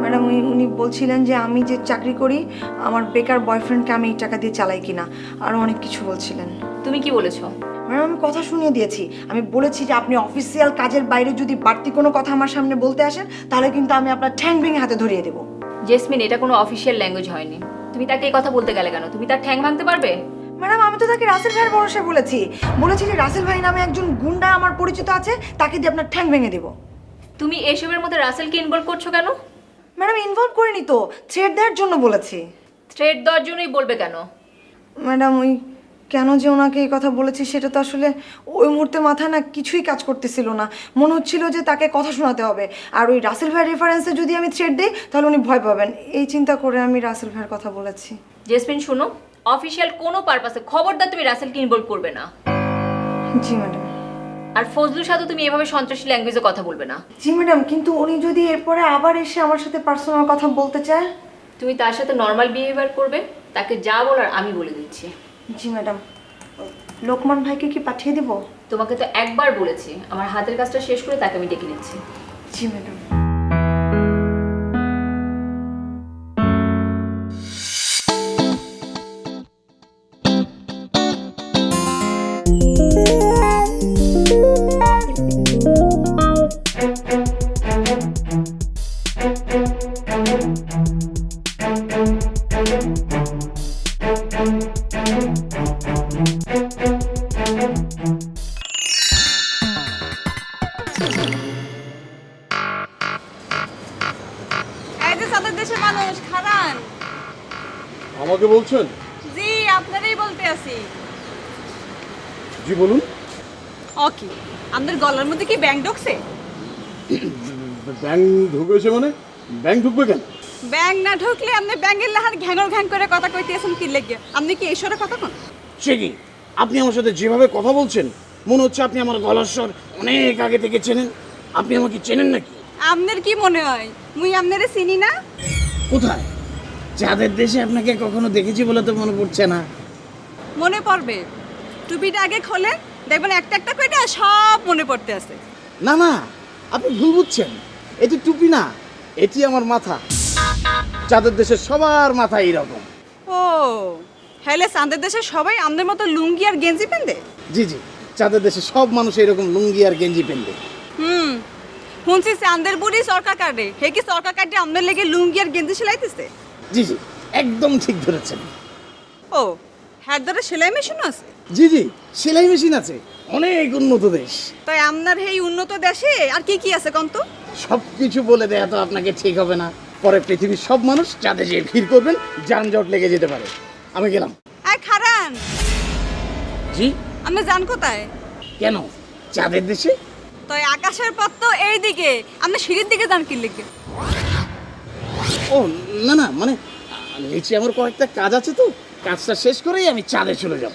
[SPEAKER 11] ম্যাডাম, উনি বলছিলেন যে আমি যে চাকরি করি, আমার বেকার বয়ফ্রেন্ডকে আমি এই টাকা দিয়ে চালাই কিনা, আরও অনেক কিছু বলছিলেন।
[SPEAKER 12] তুমি কি বলেছো?
[SPEAKER 11] ম্যাডাম, আমি কথা শুনিয়ে দিয়েছি। আমি বলেছি যে আপনি অফিসিয়াল কাজের বাইরে যদি বাড়তি কোনো কথা আমার সামনে বলতে আসেন, তাহলে কিন্তু আমি আপনার ঠ্যাং ভেঙে হাতে ধরিয়ে দেবো।
[SPEAKER 12] জেসমিন, এটা কোনো অফিসিয়াল ল্যাঙ্গুয়েজ হয়নি। তুমি তাকে এই কথা বলতে গেলে কেন? তুমি তার ঠ্যাং ভাঙতে পারবে?
[SPEAKER 11] ম্যাডাম আমি তো তাকে রাসেল ভাইয়ের ভরসায় বলেছি যে রাসেল ভাই নামে একজন গুন্ডা আমার পরিচিত আছে, তাকে দিয়ে আপনার ঠ্যাং ভেঙে দেবো।
[SPEAKER 12] তুমি এসবের মধ্যে রাসেলকে ইনভলভ করছো কেন?
[SPEAKER 11] ম্যাডাম ইনভলভ করিনি তো, থ্রেট দেওয়ার জন্য বলেছি।
[SPEAKER 12] থ্রেট দেওয়ার জন্যই বলবে কেন?
[SPEAKER 11] ম্যাডাম ওই কেন যে ওনাকে এই কথা বলেছি সেটা তো আসলে ওই মুহূর্তে মাথায় না কিছুই কাজ করতেছিল না। মনে হচ্ছিল যে তাকে কথা শোনাতে হবে, আর ওই রাসেল ভাইয়ের রেফারেন্সে যদি আমি থ্রেট দিই তাহলে উনি ভয় পাবেন, এই চিন্তা করে আমি রাসেল ভাইয়ের কথা বলেছি।
[SPEAKER 12] জেসমিন শোনো, অফিসিয়াল কোনো পারপাসে খবরদার তুমি রাসেলকে ইনভলভ করবে না।
[SPEAKER 11] জি ম্যাডাম।
[SPEAKER 12] আর ফজলুর সাথে তুমি এভাবে সন্ত্রাসী ল্যাঙ্গুয়েজে কথা বলবে না।
[SPEAKER 11] জি ম্যাডাম, কিন্তু উনি যদি এরপরে আবার এসে আমার সাথে পার্সোনাল কথা বলতে চায়?
[SPEAKER 12] তুমি তার সাথে নর্মাল বিহেভিয়ার করবে, তাকে যা বলার আমি বলে দিচ্ছি।
[SPEAKER 11] জি ম্যাডাম। লোকমান ভাইকে কি পাঠিয়ে দিব?
[SPEAKER 12] তোমাকে তো একবার বলেছি, আমার হাতের কাজটা শেষ করে তাকে আমি ডেকে নিচ্ছি।
[SPEAKER 11] জি ম্যাডাম।
[SPEAKER 10] দেশের মানুষ খারান।
[SPEAKER 13] আমাকে বলছেন?
[SPEAKER 10] জি আপনারই বলতে আছি।
[SPEAKER 13] জি বলুন।
[SPEAKER 10] ওকে, আপনার গলার মধ্যে কি ব্যাং ঢুকছে?
[SPEAKER 13] ব্যাং ঢুকেছে মানে? ব্যাং ঢুকবে কেন?
[SPEAKER 10] ব্যাং না ঢুকলে আপনি ব্যাঙের লাহার ঘ্যাঙর ঘ্যাং করে কথা কইতেছেন কি লেগে? আপনি কি ঈশ্বরে কথা কোন?
[SPEAKER 14] সে কি, আপনি আমার সাথে যেভাবে কথা বলছেন মনে হচ্ছে আপনি আমার গলার স্বর অনেক আগে থেকে চেনেন। আপনি আমাকে চেনেন নাকি?
[SPEAKER 10] আপনার কি মনে হয় মুই আপনারে চিনি না?
[SPEAKER 14] কোথায়? যাদের দেশে আপনাকে কখনো দেখেছি বলে তো মনে পড়ছে না।
[SPEAKER 10] মনে পড়বে, টুপিটা আগে খোলে দেখবেন একটা একটা করে সব মনে পড়তে আছে।
[SPEAKER 14] না না, আপনি ভুল বুঝছেন। এটি টুপি না, এটি আমার মাথা। যাদের দেশে সবার মাথা এইরকম।
[SPEAKER 10] ও হেলে চাঁদের দেশে সবাই আমাদের মতো লুঙ্গি আর গেঞ্জি পেন্দে?
[SPEAKER 14] জি জি, যাদের দেশে সব মানুষ এরকম লুঙ্গি আর গেঞ্জি পেন্দে।
[SPEAKER 10] শুনছি চাঁদের বুড়ি সরকার কাটে, হে কি সরকার কাটে আমাদের লেগে লুঙ্গি আর গেঞ্জি সেলাইতেছে?
[SPEAKER 14] জি জি, একদম ঠিক ধরেছেন।
[SPEAKER 10] ও হ্যাঁ, ধরে সেলাই মেশিন আছে?
[SPEAKER 14] জি জি, সেলাই মেশিন আছে। অনেক উন্নত দেশ।
[SPEAKER 10] তাই আপনার এই উন্নত দেশে আর কি কি আছে কন্ত?
[SPEAKER 14] সব কিছু বলে দেয়া তো আপনাকে ঠিক হবে না। পরে পৃথিবীর সব মানুষ চাঁদে যেয়ে ভিড় করবেন, যানজট লেগে যেতে পারে। আমি গেলাম।
[SPEAKER 10] আয় খারান।
[SPEAKER 14] জি?
[SPEAKER 10] আপনি যান কোথায়?
[SPEAKER 14] কেন, চাঁদের দেশে?
[SPEAKER 10] তাই আকাশের পথ তো এইদিকে, আপনি সিঁড়ির দিকে যান কি লেগে?
[SPEAKER 14] ও না না, মানে নিচে আমার কয়েকটা কাজ আছে, তো কাজটা শেষ করেই আমি চাঁদে চলে যাব।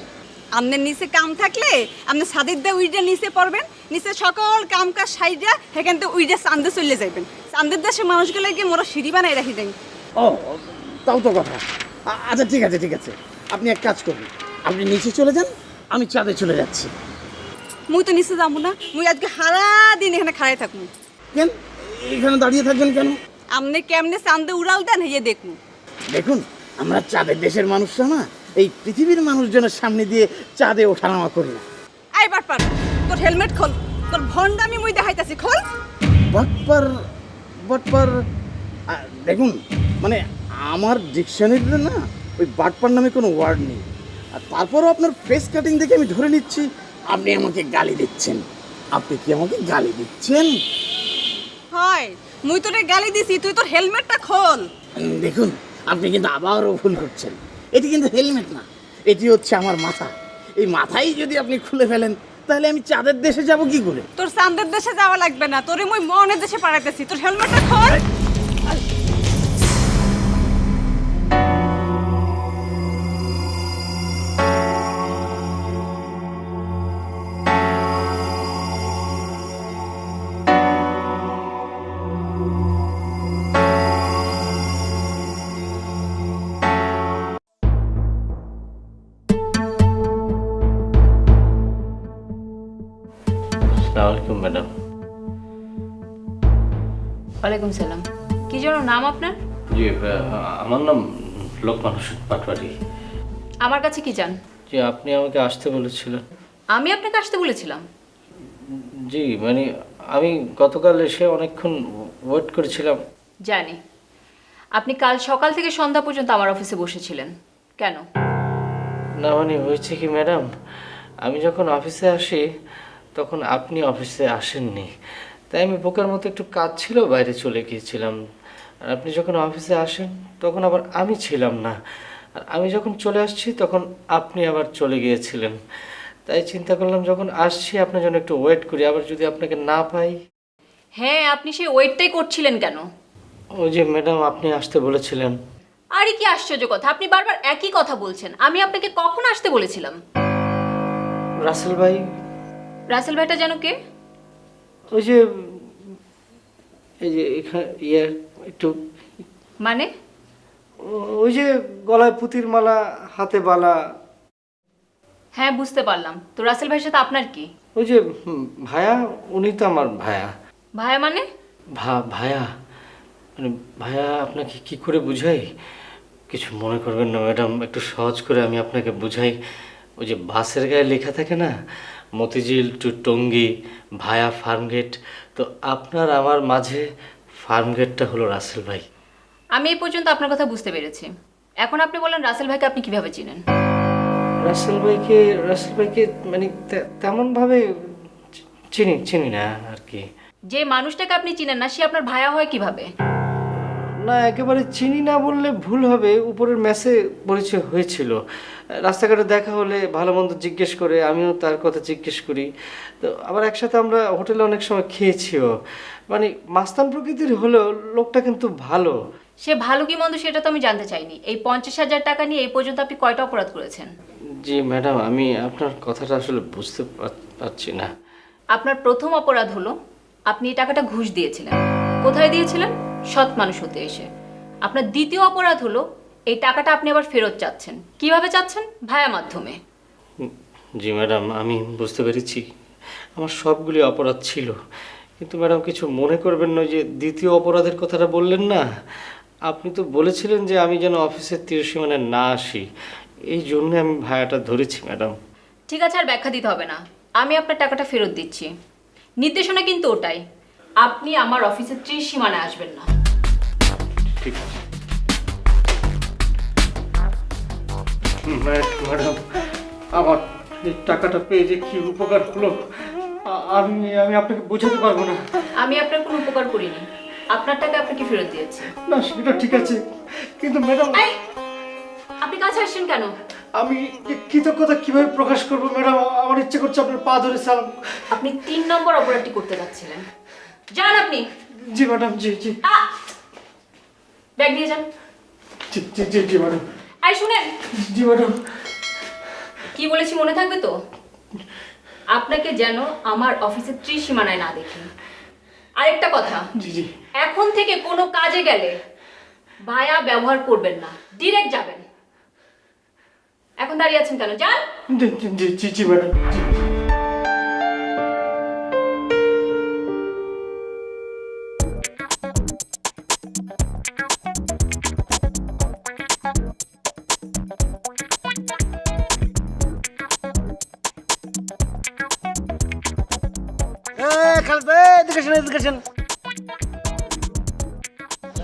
[SPEAKER 10] আপনার নিচে কাম থাকলে আপনি ছাদের দিয়ে উইডে নিচে পড়বেন, নিচে সকল কাম কাজ সাইডা সেখান থেকে উইডে চাঁদে চলে যাইবেন। চাঁদের দেশে মানুষগুলো গিয়ে মোরা সিঁড়ি বানাই রাখি দেন।
[SPEAKER 14] ও তাও তো কথা। আচ্ছা ঠিক আছে ঠিক আছে, আপনি এক কাজ করুন, আপনি নিচে চলে যান, আমি চাঁদে চলে যাচ্ছি।
[SPEAKER 10] মুই তো নিচে যাবো না, মুই আজকে সারা দিন এখানে খাড়াই থাকবো।
[SPEAKER 14] কেন এখানে দাঁড়িয়ে থাকবেন কেন?
[SPEAKER 10] আপনি কেমনে চাঁদে উড়াল দেন হেয়ে দেখুন।
[SPEAKER 14] দেখুন, আমরা চাঁদের দেশের মানুষরা না এই পৃথিবীর মানুষজনের সামনে দিয়ে চাঁদে ওঠানামা করি না।
[SPEAKER 10] আই বাটপার, তোর হেলমেট খোল, তোর ভন্ডামি মুই দেখাইতাছি, খোল।
[SPEAKER 14] বাটপার বাটপার, দেখুন মানে আমার ডিকশনারিতে না ওই বাটপার নামে কোনো ওয়ার্ড নেই। আর তারপরও আপনার ফেস কাটিং দেখে আমি ধরে নিচ্ছি আপনি আমাকে গালি দিচ্ছেন। আপনি কি আমাকে গালি দিচ্ছেন?
[SPEAKER 10] হয়, মুই তোরে গালি দিছি, তুই তোর হেলমেটটা খোল।
[SPEAKER 14] দেখুন, আপনি কিন্তু আবারও ভুল করছেন। এটি কিন্তু হেলমেট না, এটি হচ্ছে আমার মাথা। এই মাথাই যদি আপনি খুলে ফেলেন তাহলে আমি চাঁদের দেশে যাব কি করে?
[SPEAKER 10] তোর চাঁদের দেশে যাওয়া লাগবে না, তোরে মুই মনের দেশে পাঠাইতেছি। তোর হেলমেটটা খোল।
[SPEAKER 1] আসসালামু আলাইকুম ম্যাডাম।
[SPEAKER 12] ওয়ালাইকুম সালাম। কি যেন নাম আপনার?
[SPEAKER 1] জি, আমার নাম লোকমান পাটওয়ারি।
[SPEAKER 12] আমার কাছে কি চান?
[SPEAKER 1] জি, আপনি আমাকে আসতে বলেছিলেন।
[SPEAKER 12] আমি আপনাকে আসতে বলেছিলাম?
[SPEAKER 1] জি, মানে আমি গতকাল এসে অনেকক্ষণ ওয়েট করেছিলাম।
[SPEAKER 12] জানি, আপনি কাল সকাল থেকে সন্ধ্যা পর্যন্ত আমার অফিসে বসেছিলেন। কেন?
[SPEAKER 1] না মানে হয়েছে কি ম্যাডাম, আমি যখন অফিসে আসি তখন আপনি অফিসে আসেননি, তাই আমি বোকার মতো একটু কাজ ছিল বাইরে চলে গিয়েছিলাম। আর আপনি যখন অফিসে আসেন তখন আবার আমি ছিলাম না, আর আমি যখন চলে আসছি তখন আপনি আবার চলে গিয়েছিলেন। তাই চিন্তা করলাম যখন আসছি আপনার জন্য একটু ওয়েট করি, আবার যদি আপনাকে না পাই।
[SPEAKER 12] হ্যাঁ, আপনি সেই ওয়েটটাই করছিলেন কেন?
[SPEAKER 1] ওই যে ম্যাডাম আপনি আসতে বলেছিলেন।
[SPEAKER 12] আরে কি আশ্চর্য কথা, আপনি বারবার একই কথা বলছেন। আমি আপনাকে কখন আসতে বলেছিলাম?
[SPEAKER 1] রাসেল ভাই।
[SPEAKER 12] রাসেল ভাইটা যেন কে?
[SPEAKER 1] ওই যে এই যে এখানে একটু
[SPEAKER 12] মানে?
[SPEAKER 1] ওই যে গলায় পুতির মালা, হাতে বালা।
[SPEAKER 12] হ্যাঁ, বুঝতে পারলাম। তো রাসেল ভাইয়ের সাথে আপনার কি?
[SPEAKER 1] ওই যে ভায়া, উনি তো আমার ভায়া।
[SPEAKER 12] ভাইয়া মানে?
[SPEAKER 1] ভায়া মানে ভায়া আপনাকে কি করে বুঝাই? কিছু মনে করবেন না ম্যাডাম, একটু সহজ করে আমি আপনাকে বুঝাই। ওই যে বাসের গায়ে লেখা থাকে না, মতিঝিল টু টঙ্গী ভায়া ফার্মগেট, তো আপনার আমার মাঝে ফার্মগেটটা হলো রাসেল ভাই।
[SPEAKER 12] আমি এই পর্যন্ত আপনার কথা বুঝতে পেরেছি। এখন আপনি বলেন রাসেল ভাইকে আপনি কিভাবে চিনেন?
[SPEAKER 1] রাসেল ভাইকে মানে তেমন ভাবে চিনি না আর কি।
[SPEAKER 12] যে মানুষটাকে আপনি চিনেন না সে আপনার ভাইয়া হয় কিভাবে?
[SPEAKER 1] না, একেবারে চিনি না বললে ভুল হবে। উপরের মেসে পরিচয় হয়েছিল, রাস্তাঘাটে দেখা হলে ভালো মন্দ জিজ্ঞেস করে, আমিও তার কথা জিজ্ঞেস করি। তো আবার একসাথে আমরা হোটেলে অনেক সময় খেয়েছিও। মানে মাস্তান প্রকৃতির হলেও লোকটা কিন্তু ভালো।
[SPEAKER 12] সে ভালো কি মন্দ সেটা তো আমি জানতে চাইনি। এই 50,000 টাকা নিয়ে এই পর্যন্ত আপনি কয়টা অপরাধ করেছেন?
[SPEAKER 1] জি ম্যাডাম, আমি আপনার কথাটা আসলে বুঝতে পারছি না।
[SPEAKER 12] আপনার প্রথম অপরাধ হলো আপনি এই টাকাটা ঘুষ দিয়েছিলেন। কোথায় দিয়েছিলেন? সৎ মানুষ হতে এসে। আপনার দ্বিতীয় অপরাধ হলো এই টাকাটা আপনি আবার ফেরত চাচ্ছেন। কিভাবে চাচ্ছেন? ভায়া মাধ্যমে।
[SPEAKER 1] জি ম্যাডাম, আমি বুঝতে পেরেছি আমার সবগুলি অপরাধ ছিল, কিন্তু ম্যাডাম কিছু মনে করবেন না, যে দ্বিতীয় অপরাধের কথাটা বললেন না, আপনি তো বলেছিলেন যে আমি যেন অফিসের তীরসীমানে না আসি, এই জন্য আমি ভায়াটা ধরেছি ম্যাডাম।
[SPEAKER 12] ঠিক আছে, আর ব্যাখ্যা দিতে হবে না। আমি আপনার টাকাটা ফেরত দিচ্ছি। নির্দেশনা কিন্তু ওটাই, আপনি আমার অফিসের ত্রিসীমানায় আসবেন না।
[SPEAKER 1] ঠিক আছে ম্যাডাম, আমার এই টাকাটা পেয়ে যে কি উপকার হলো আমি আপনাকে বোঝাতে পারবো না।
[SPEAKER 12] আমি আপনার কোনো উপকার করিনি, আপনার টাকা আপনাকে ফেরত দিয়েছি।
[SPEAKER 1] না সেটা ঠিক আছে, কিন্তু ম্যাডাম
[SPEAKER 12] আপনি কাছে আসছেন কেন?
[SPEAKER 1] আমি কৃতজ্ঞতা কিভাবে প্রকাশ করবো ম্যাডাম, আমার ইচ্ছে করছে আপনার পা ধরে সালাম।
[SPEAKER 12] আপনি 3 নম্বর অপরাধটি করতে যাচ্ছিলেন। যান আপনি।
[SPEAKER 1] জি ম্যাডাম, জি জি।
[SPEAKER 12] ব্যাগ দিয়ে যান।
[SPEAKER 1] জি জি জি জি ম্যাডাম।
[SPEAKER 12] আই শুনেন।
[SPEAKER 1] জি ম্যাডাম।
[SPEAKER 12] কি বলেছি মনে থাকবে তো? আপনাকে যেন আমার অফিসের ত্রিসীমানায় না দেখি। আরেকটা কথা,
[SPEAKER 1] জি জি,
[SPEAKER 12] এখন থেকে কোনো কাজে গেলে ভায়া ব্যবহার করবেন না, ডিরেক্ট যাবেন। এখন দাঁড়িয়ে আছেন কেন? যান।
[SPEAKER 1] জি জি জি জি ম্যাডাম।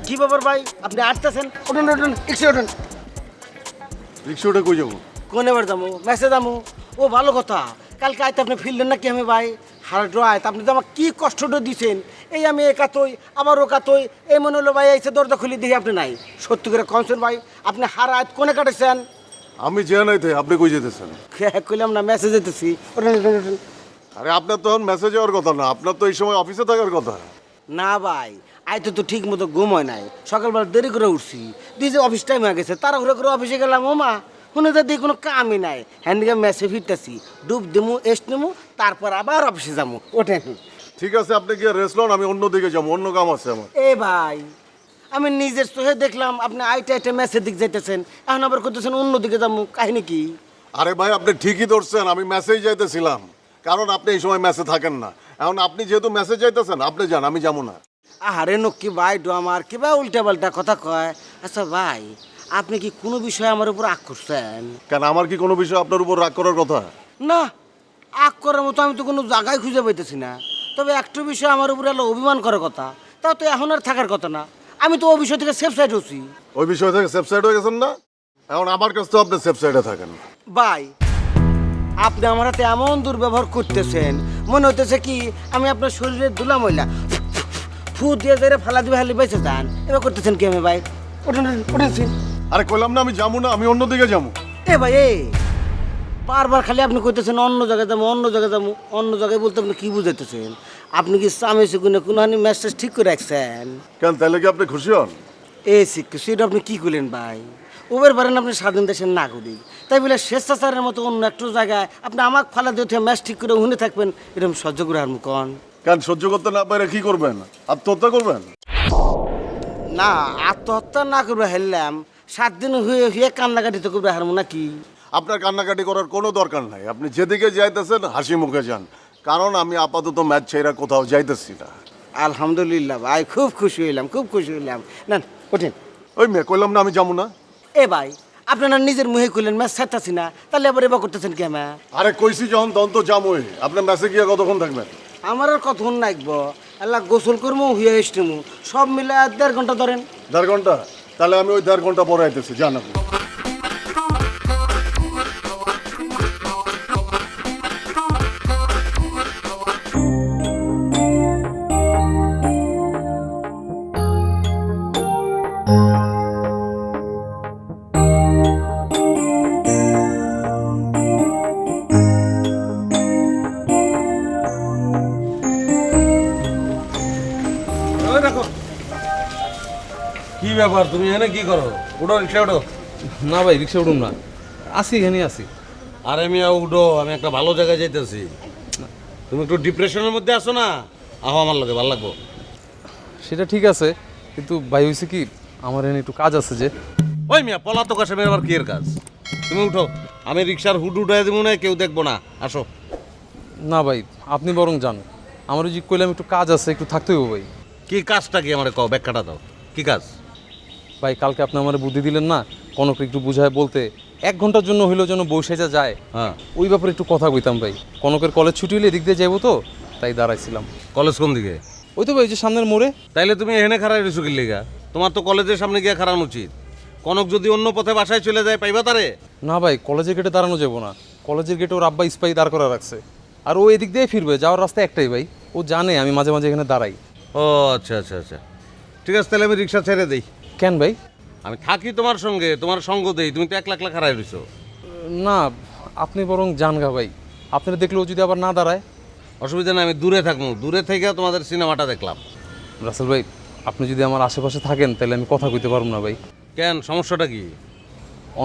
[SPEAKER 6] কি ব্যাপার ভাই, আপনি আসতেছেন? ওঠেন ওঠেন, রিক্সা ওঠেন।
[SPEAKER 13] রিক্সাটা কই যাবো?
[SPEAKER 6] কোন এবার যাবো? মেসে যাবো। ও ভালো কথা, কালকে আয়তে আপনি ফিরলেন না কি? আমি ভাই হারাটো আয়ত, আপনি তো আমার কি কষ্টটা দিচ্ছেন। এই আমি একাতই আবার ওকাতই, এই মনে হলো ভাই এসে দরজা খুলে দেখি আপনি নাই। সত্যি করে কমছেন ভাই, আপনি হার আয়ত কোনে কাটেছেন?
[SPEAKER 13] আমি যে নাইতে, আপনি কই যেতেছেন?
[SPEAKER 6] কইলাম না মেসেজ যেতেছি। ওঠেন ওঠেন ওঠেন।
[SPEAKER 13] আরে আপনার তখন মেসেজ যাওয়ার কথা না, আপনার তো এই সময় অফিসে থাকার কথা।
[SPEAKER 6] না ভাই, আইতে তো ঠিক মতো ঘুম হয় নাই, সকালবেলা দেরি করে উঠছি, দিয়ে যে অফিস টাইম হয়ে গেছে, তাড়াহুড়ো করে অফিসে গেলাম। ও মা, শুনে তো দিয়ে কোনো কামই নাই। হ্যান্ডিকে মেসে ফিরতেছি, ডুব দেবো, এস্ট নেবো, তারপর আবার অফিসে যাবো। ওঠেন।
[SPEAKER 13] ঠিক আছে, আপনি গিয়ে রেস্ট লন, আমি অন্যদিকে যাবো, অন্য কাম আছে আমার।
[SPEAKER 6] এ ভাই, আমি নিজের চোখে দেখলাম আপনি আইটে আইটে মেসের দিক যাইতেছেন, এখন আবার করতেছেন অন্যদিকে যাবো, কাহিনী কি?
[SPEAKER 13] আরে ভাই, আপনি ঠিকই ধরছেন, আমি মেসেজ যাইতেছিলাম, কারণ আপনি এই সময় মেসে থাকেন না। এখন আপনি যেহেতু মেসেজ যাইতেছেন, আপনি যান, আমি যাবো না।
[SPEAKER 6] আরে নক্কি ভাই, ডো আমার কিবা উল্টা পাল্টা কথা কয়। আচ্ছা ভাই, আপনি কি কোনো বিষয়ে আমার উপর রাগ করছেন?
[SPEAKER 13] কেন, আমার কি কোনো বিষয় আপনার উপর রাগ করার কথা?
[SPEAKER 6] না, রাগ করার মতো আমি তো কোনো জায়গায় খুঁজে পাইতেছি না। তবে একটা বিষয় আমার উপরে এলো অভিমান করার কথা, তাও তো এখন আর থাকার কথা না। আমি তো ওই বিষয় থেকে সেফ সাইড হচ্ছি।
[SPEAKER 13] ওই বিষয় থেকে সেফ সাইড হয়ে গেছেন না? এখন আমার কাছে তো আপনি সেফ সাইডে থাকেন।
[SPEAKER 6] ভাই আপনি আমার হাতে এমন দুর্ব্যবহার করতেছেন, মনে হইতেছে কি আমি আপনার শরীরের ধুলা ময়লা ফু দিয়ে ধরে ফালা দিয়ে হালি বেঁচে যান। এবার করতেছেন কি আমি ভাই? ওঠেন ওঠেন।
[SPEAKER 13] আরে কইলাম না আমি যাবো না, আমি অন্যদিকে যাবো।
[SPEAKER 6] এ ভাই এ বারবার খালি আপনি কইতেছেন অন্য জায়গায় যাবো, অন্য জায়গায় যাবো, অন্য জায়গায় বলতে আপনি কি বুঝাইতেছেন? আপনি কি চামেছে কোনো মেসেজ ঠিক করে রাখছেন?
[SPEAKER 13] কেন তাহলে কি আপনি খুশি হন?
[SPEAKER 6] এই সেটা আপনি কি করলেন ভাই? উবের পারেন আপনি স্বাধীন দেশের নাগরিক, তাই বলে স্বেচ্ছাচারের মতো অন্য একটু জায়গায় আপনি আমাকে ফালা দিয়ে ম্যাচ ঠিক করে হুনে থাকবেন, এরকম সহ্য করে আর মুখন?
[SPEAKER 13] কেন সহ্য করতে না পারে কি করবেন? আত্মহত্যা করবেন?
[SPEAKER 6] না আত্মহত্যা না করবে হেললাম, 7 দিন হয়ে কান্নাকাটি তো করবে হারমো নাকি?
[SPEAKER 13] আপনার কান্নাকাটি করার কোনো দরকার নাই। আপনি যেদিকে যাইতেছেন হাসি মুখে যান, কারণ আমি আপাতত ম্যাচ ছেড়ে কোথাও যাইতেছি না।
[SPEAKER 6] আলহামদুলিল্লাহ ভাই, খুব খুশি হইলাম, খুব খুশি হইলাম। না ওঠেন।
[SPEAKER 13] ওই মেয়ে কইলাম না আমি যাবো না।
[SPEAKER 6] এ ভাই আপনারা নিজের মুহে কইলেন ম্যাচ ছাড়তাছি না, তাহলে আবার এবার করতেছেন কি? আমার
[SPEAKER 13] আরে কইছি যখন তখন তো যাবোই। আপনার ম্যাচে গিয়ে কতক্ষণ থাকবেন?
[SPEAKER 6] আমার আর কতক্ষণ লাগবো? আল্লাহ গোসল করবো, হুয়ে এসটিমু, সব মিলে 1.5 ঘন্টা ধরেন।
[SPEAKER 13] 1.5 ঘন্টা? তাহলে আমি ওই 1.5 ঘন্টা পরে আইতেছি, জান আপনি।
[SPEAKER 5] কি ব্যাপার, তুমি এখানে কি করো? উঠো, রিক্সা উঠো।
[SPEAKER 4] না ভাই রিক্সা উঠুন না, আসি এখানে আসি।
[SPEAKER 5] আরে মিয়া উঠো, আমি একটা ভালো জায়গায় যাইতেছি। তুমি একটু ডিপ্রেশনের মধ্যে আছো না? আহো আমার লগে, ভালো লাগবো।
[SPEAKER 4] সেটা ঠিক আছে, কিন্তু ভাই হয়েছে কি আমার এখানে একটু কাজ আছে। যে
[SPEAKER 5] ওই মিয়া পলাতক আসামের আবার কি এর কাজ? তুমি উঠো, আমি রিক্সার হুড উঠাই দেবো না, কেউ দেখবো না, আসো।
[SPEAKER 4] না ভাই আপনি বরং যান, আমার ওই যে কইলাম একটু কাজ আছে, একটু থাকতে হইব ভাই।
[SPEAKER 5] কি কাজটা কি আমার কও, ব্যাখ্যাটা দাও, কি কাজ?
[SPEAKER 4] ভাই কালকে আপনি আমার বুদ্ধি দিলেন না কনককে একটু বুঝায় বলতে, 1 ঘন্টার জন্য হইলেও যেন বৈশাখা যায়,
[SPEAKER 5] হ্যাঁ
[SPEAKER 4] ওই ব্যাপারে একটু কথা কইতাম ভাই। কনকের কলেজ ছুটি হলে এদিক দিয়ে যাবো তো, তাই দাঁড়াইছিলাম।
[SPEAKER 5] কলেজ কোন দিকে?
[SPEAKER 4] ওই তো ভাই যে সামনের মোড়ে।
[SPEAKER 5] তাইলে তুমি এখানে খাড়াই রইছো কি লিগা? তোমার তো কলেজের সামনে গিয়ে খাড়ানো উচিত। কনক যদি অন্য পথে বাসায় চলে যায়, পাইবা তারে?
[SPEAKER 4] না ভাই কলেজের গেটে দাঁড়ানো যাবো না, কলেজের গেটে ওর আব্বা স্পাই দাঁড় করা রাখছে, আর ও এদিক দিয়ে ফিরবে, যাওয়ার রাস্তা একটাই ভাই, ও জানে আমি মাঝে মাঝে এখানে দাঁড়াই।
[SPEAKER 5] ও আচ্ছা আচ্ছা আচ্ছা, ঠিক আছে, তাহলে আমি রিক্সা ছেড়ে দেই।
[SPEAKER 4] কেন ভাই?
[SPEAKER 5] আমি থাকি তোমার সঙ্গে, তোমার সঙ্গ দেই, তুমি তো 1 লাখ হারাই রইছো।
[SPEAKER 4] না আপনি বরং যান গা ভাই, আপনারা দেখলেও যদি আবার না দাঁড়ায়।
[SPEAKER 5] অসুবিধা নেই, আমি দূরে থাকবো, দূরে থেকে তোমাদের সিনেমাটা দেখলাম।
[SPEAKER 4] রাসেল ভাই আপনি যদি আমার আশেপাশে থাকেন তাহলে আমি কথা কইতে পারবো না ভাই।
[SPEAKER 5] কেন, সমস্যাটা কি?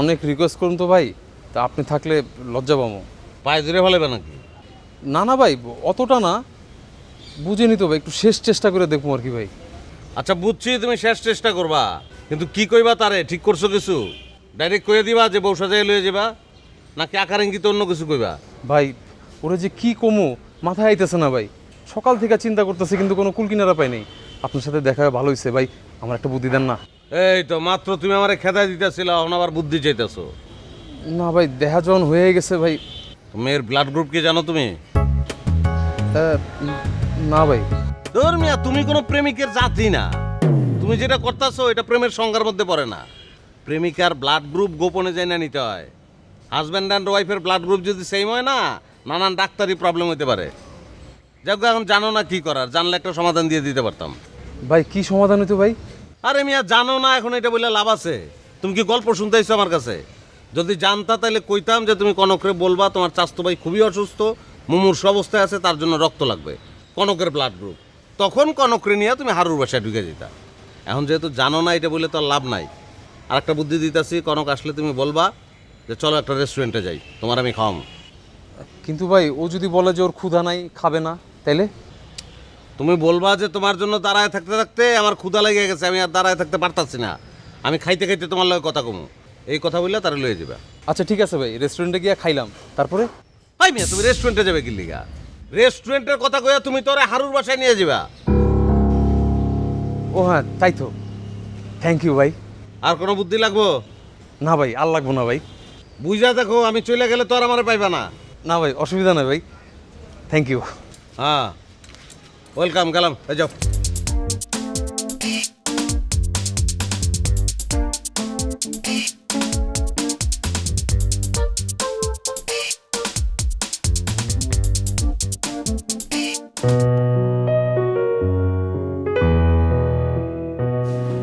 [SPEAKER 4] অনেক রিকোয়েস্ট করুন তো ভাই, তা আপনি থাকলে লজ্জা পাবো।
[SPEAKER 5] পায়ে ধরে ফেলেবে নাকি?
[SPEAKER 4] না না ভাই অতটা না, বুঝে নিত ভাই, একটু শেষ চেষ্টা করে দেখবো আর কি ভাই।
[SPEAKER 5] আচ্ছা বুঝছি, তুমি শেষ চেষ্টা করবা, কিন্তু কি কইবা তারে ঠিক করছো কিছু? ডাইরেক্ট কইয়া দিবা যে বউ সাজাই লয়ে যাবা, নাকি আকার ইঙ্গিতে অন্য কিছু কইবা?
[SPEAKER 4] ভাই ওরা যে কি কমো মাথায় আইতেছে না ভাই, সকাল থেকে চিন্তা করতেছে কিন্তু কোনো কুলকিনারা পাই নেই। আপনার সাথে দেখা হয়ে ভালো হয়েছে ভাই, আমার একটা বুদ্ধি দেন না।
[SPEAKER 5] এই তো মাত্র তুমি আমারে খেদাই দিতেছিল, এখন আবার বুদ্ধি চাইতেছো?
[SPEAKER 4] না ভাই দেখা যখন হয়ে গেছে ভাই।
[SPEAKER 5] মেয়ের ব্লাড গ্রুপ কি জানো তুমি?
[SPEAKER 4] না ভাই।
[SPEAKER 5] ধর মিয়া, তুমি কোনো প্রেমিকের জাতি না। তুমি যেটা করতেছো এটা প্রেমের সংজ্ঞার মধ্যে পড়ে না। প্রেমিকার ব্লাড গ্রুপ গোপনে জানা নিতে হয়। হাজব্যান্ড অ্যান্ড ওয়াইফের ব্লাড গ্রুপ যদি সেম হয় না, নানান ডাক্তারি প্রবলেম হতে পারে। যাক এখন জানো না কি করার, জানলে একটা সমাধান দিয়ে দিতে পারতাম।
[SPEAKER 4] ভাই কি সমাধান হইতো ভাই?
[SPEAKER 5] আরে মিয়া জানো না এখন এটা বলে লাভ আছে? তুমি কি গল্প শুনতে আইছো আমার কাছে? যদি জানতা তাহলে কইতাম যে তুমি কনকরে বলবা তোমার চাচতো ভাই খুবই অসুস্থ, মুমূর্ষ অবস্থায় আছে, তার জন্য রক্ত লাগবে, কনকের ব্লাড গ্রুপ। তখন কনকরে নিয়ে তুমি হারুর বাসায় ঢুকে যেতা। এখন যেহেতু জানো না এটা বলে তো আর লাভ নাই। আর একটা বুদ্ধি দিতেছি, কনক আসলে তুমি বলবা যে চলো একটা রেস্টুরেন্টে যাই, তোমার আমি খাওয়াম।
[SPEAKER 4] কিন্তু ভাই ও যদি বলে যে ওর ক্ষুধা নাই, খাবে না, তাইলে?
[SPEAKER 5] তুমি বলবা যে তোমার জন্য দাঁড়ায় থাকতে থাকতে আমার ক্ষুধা লেগে গেছে, আমি আর দাঁড়ায় থাকতে পারতাছি না, আমি খাইতে খাইতে তোমার লগে কথা কমু, এই কথা বললে তারা লয়ে যাবে।
[SPEAKER 4] আচ্ছা ঠিক আছে ভাই, রেস্টুরেন্টে গিয়ে খাইলাম, তারপরে?
[SPEAKER 5] ভাই মিয়া তুমি রেস্টুরেন্টে যাবে কি লিগা? রেস্টুরেন্টের কথা কইয়া তুমি তোরে হারুর বাসায় নিয়ে যাবা।
[SPEAKER 4] ও হ্যাঁ তাই তো, থ্যাংক ইউ ভাই।
[SPEAKER 5] আর কোনো বুদ্ধি লাগবো?
[SPEAKER 4] না ভাই আর লাগবো না ভাই।
[SPEAKER 5] বুঝা দেখো, আমি চলে গেলে তো আর আমার পাইবা না।
[SPEAKER 4] না ভাই অসুবিধা নাই ভাই, থ্যাংক ইউ।
[SPEAKER 5] হ্যাঁ ওয়েলকাম, গেলাম, এই যাও।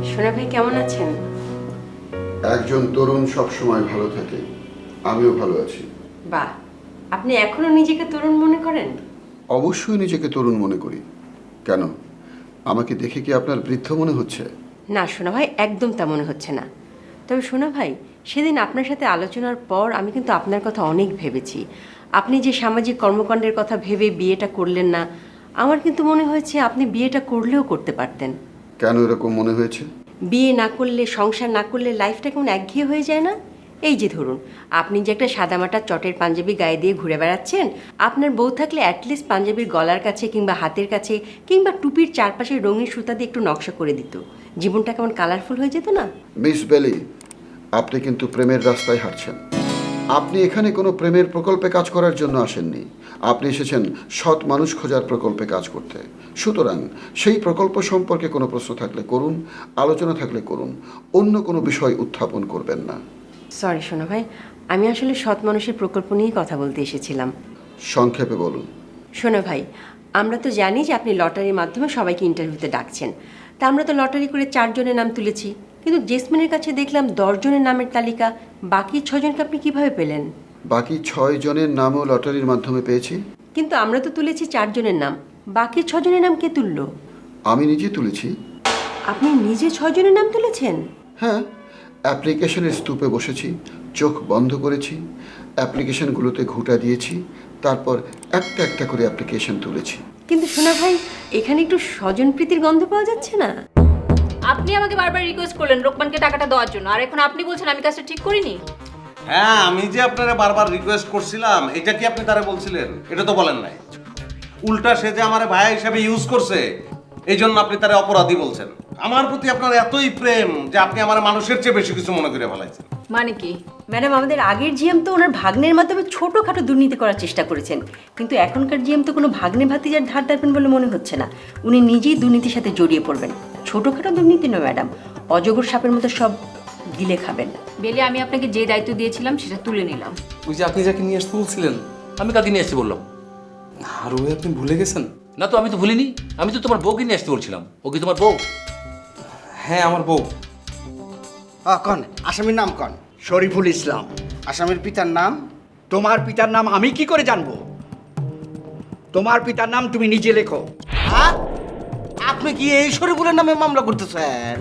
[SPEAKER 8] সোনা ভাই কেমন আছেন?
[SPEAKER 15] একজন তরুণ সব সময় ভালো থাকে, আমিও ভালো আছি।
[SPEAKER 8] বাহ, আপনি এখনো নিজেকে তরুণ মনে করেন?
[SPEAKER 15] অবশ্যই নিজেকে তরুণ মনে করি। কেন, আমাকে দেখে কি আপনার বৃদ্ধ মনে হচ্ছে?
[SPEAKER 8] না সোনা ভাই, একদম তা মনে হচ্ছে না। তবে সোনা ভাই, সেদিন আপনার সাথে আলোচনার পর আমি কিন্তু আপনার কথা অনেক ভেবেছি। আপনি যে সামাজিক কর্মকাণ্ডের কথা ভেবে বিয়েটা করলেন না, আমার কিন্তু মনে হয়েছে আপনি বিয়েটা করলেও করতে পারতেন।
[SPEAKER 15] কেন এরকম মনে হয়েছে?
[SPEAKER 8] বিয়ে না করলে, সংসার না করলে লাইফটা কেমন একঘেয়ে হয়ে যায় না? এই যে ধরুন, আপনি যে একটা সাদামাটা চটের পাঞ্জাবি গায়ে দিয়ে ঘুরে বেড়াচ্ছেন, আপনার বউ থাকলে অ্যাটলিস্ট পাঞ্জাবির গলার কাছে কিংবা হাতের কাছে কিংবা টুপির চারপাশে রঙিন সুতা দিয়ে একটু নকশা করে দিত, জীবনটা কেমন কালারফুল হয়ে যেত না?
[SPEAKER 15] মিস বেলি, আপনি কিন্তু প্রেমের রাস্তায় হাঁটছেন। আপনি এখানে কোনো প্রেমের প্রকল্পে কাজ করার জন্য আসেননি। আপনি এসেছেন সৎ মানুষ খোঁজার প্রকল্পে কাজ করতে। সুতরাং সেই প্রকল্প সম্পর্কে কোনো প্রশ্ন থাকলে করুন, আলোচনা থাকলে করুন, অন্য কোনো বিষয় উত্থাপন করবেন না।
[SPEAKER 8] সরি সোনা ভাই, আমি আসলে সৎ মানুষের প্রকল্প নিয়েই কথা বলতে এসেছিলাম।
[SPEAKER 15] সংক্ষেপে বলুন।
[SPEAKER 8] সোনা ভাই, আমরা তো জানি যে আপনি লটারির মাধ্যমে সবাইকে ইন্টারভিউতে ডাকছেন। তা আমরা তো লটারি করে 4 জনের নাম তুলেছি, কিন্তু জেসমিনের কাছে দেখলাম 10 জনের নামের তালিকা। বাকি 6 জনকে আপনি কিভাবে পেলেন?
[SPEAKER 15] বাকি 6 জনের নামও লটারির মাধ্যমে পেয়েছি।
[SPEAKER 8] কিন্তু আমরা তো তুলেছি 4 জনের নাম, বাকি 6 জনের নাম কে তুললো?
[SPEAKER 15] আমি নিজে তুলেছি।
[SPEAKER 8] আপনি নিজে 6 জনের নাম তুলেছেন?
[SPEAKER 15] হ্যাঁ, অ্যাপ্লিকেশনের স্তূপে বসেছি, চোখ বন্ধ করেছি, অ্যাপ্লিকেশনগুলোতে ঘুঁটা দিয়েছি, তারপর একটা একটা করে অ্যাপ্লিকেশন তুলেছি।
[SPEAKER 8] কিন্তু সোনা ভাই, এখানে একটু স্বজনপ্রীতির গন্ধ পাওয়া যাচ্ছে না?
[SPEAKER 12] আপনি আমাকে বারবার রিকোয়েস্ট করলেন রোকমানকে টাকাটা দেওয়ার জন্য, আর এখন আপনি বলছেন আমি কাজটা ঠিক করিনি।
[SPEAKER 5] হ্যাঁ, আমি যে আপনারা বারবার রিকোয়েস্ট করছিলাম, এটা কি আপনি তারা বলছিলেন? এটা তো বলেন নাই। উল্টা সে যে আমার ভাই হিসাবে ইউজ করছে, এই জন্য আপনি তারা অপরাধী বলছেন। আমার প্রতি আপনার এতই প্রেম যে আপনি আমার মানুষের চেয়ে বেশি কিছু মনে করে ফেলাইছেন।
[SPEAKER 12] মানে কি?
[SPEAKER 8] ম্যাডাম, আমাদের আগের জিএম তো ওনার ভাগ্নের মাধ্যমে ছোটোখাটো দুর্নীতি করার চেষ্টা করেছেন, কিন্তু এখনকার জিএম তো কোনো ভাগ্নে ভাতিজার ধার ধারবেন বলে মনে হচ্ছে না। উনি নিজেই দুর্নীতির সাথে জড়িয়ে পড়বেন। ছোটোখাটো দুর্নীতি নয় ম্যাডাম, অজগর সাপের মতো সব গিলে খাবেন।
[SPEAKER 12] বেলে, আমি আপনাকে যে দায়িত্ব দিয়েছিলাম সেটা তুলে নিলাম।
[SPEAKER 4] ওই যে আপনি যাকে নিয়ে আসতে বলছিলেন,
[SPEAKER 3] আমি কাকে নিয়ে আসতে বললাম?
[SPEAKER 4] আর ওই আপনি ভুলে গেছেন?
[SPEAKER 3] না তো, আমি তো ভুলিনি। আমি তো তোমার বউকে নিয়ে আসতে বলছিলাম। ও কি তোমার বউ?
[SPEAKER 4] হ্যাঁ, আমার বউ।
[SPEAKER 14] কন আসামির নাম কন? শরীফুল ইসলাম। আসামির পিতার নাম? তোমার পিতার নাম আমি কি করে জানবো? তোমার পিতার নাম তুমি নিজে লেখো।
[SPEAKER 6] আপনি কি এই শরীফুলের নামে মামলা করতেছেন?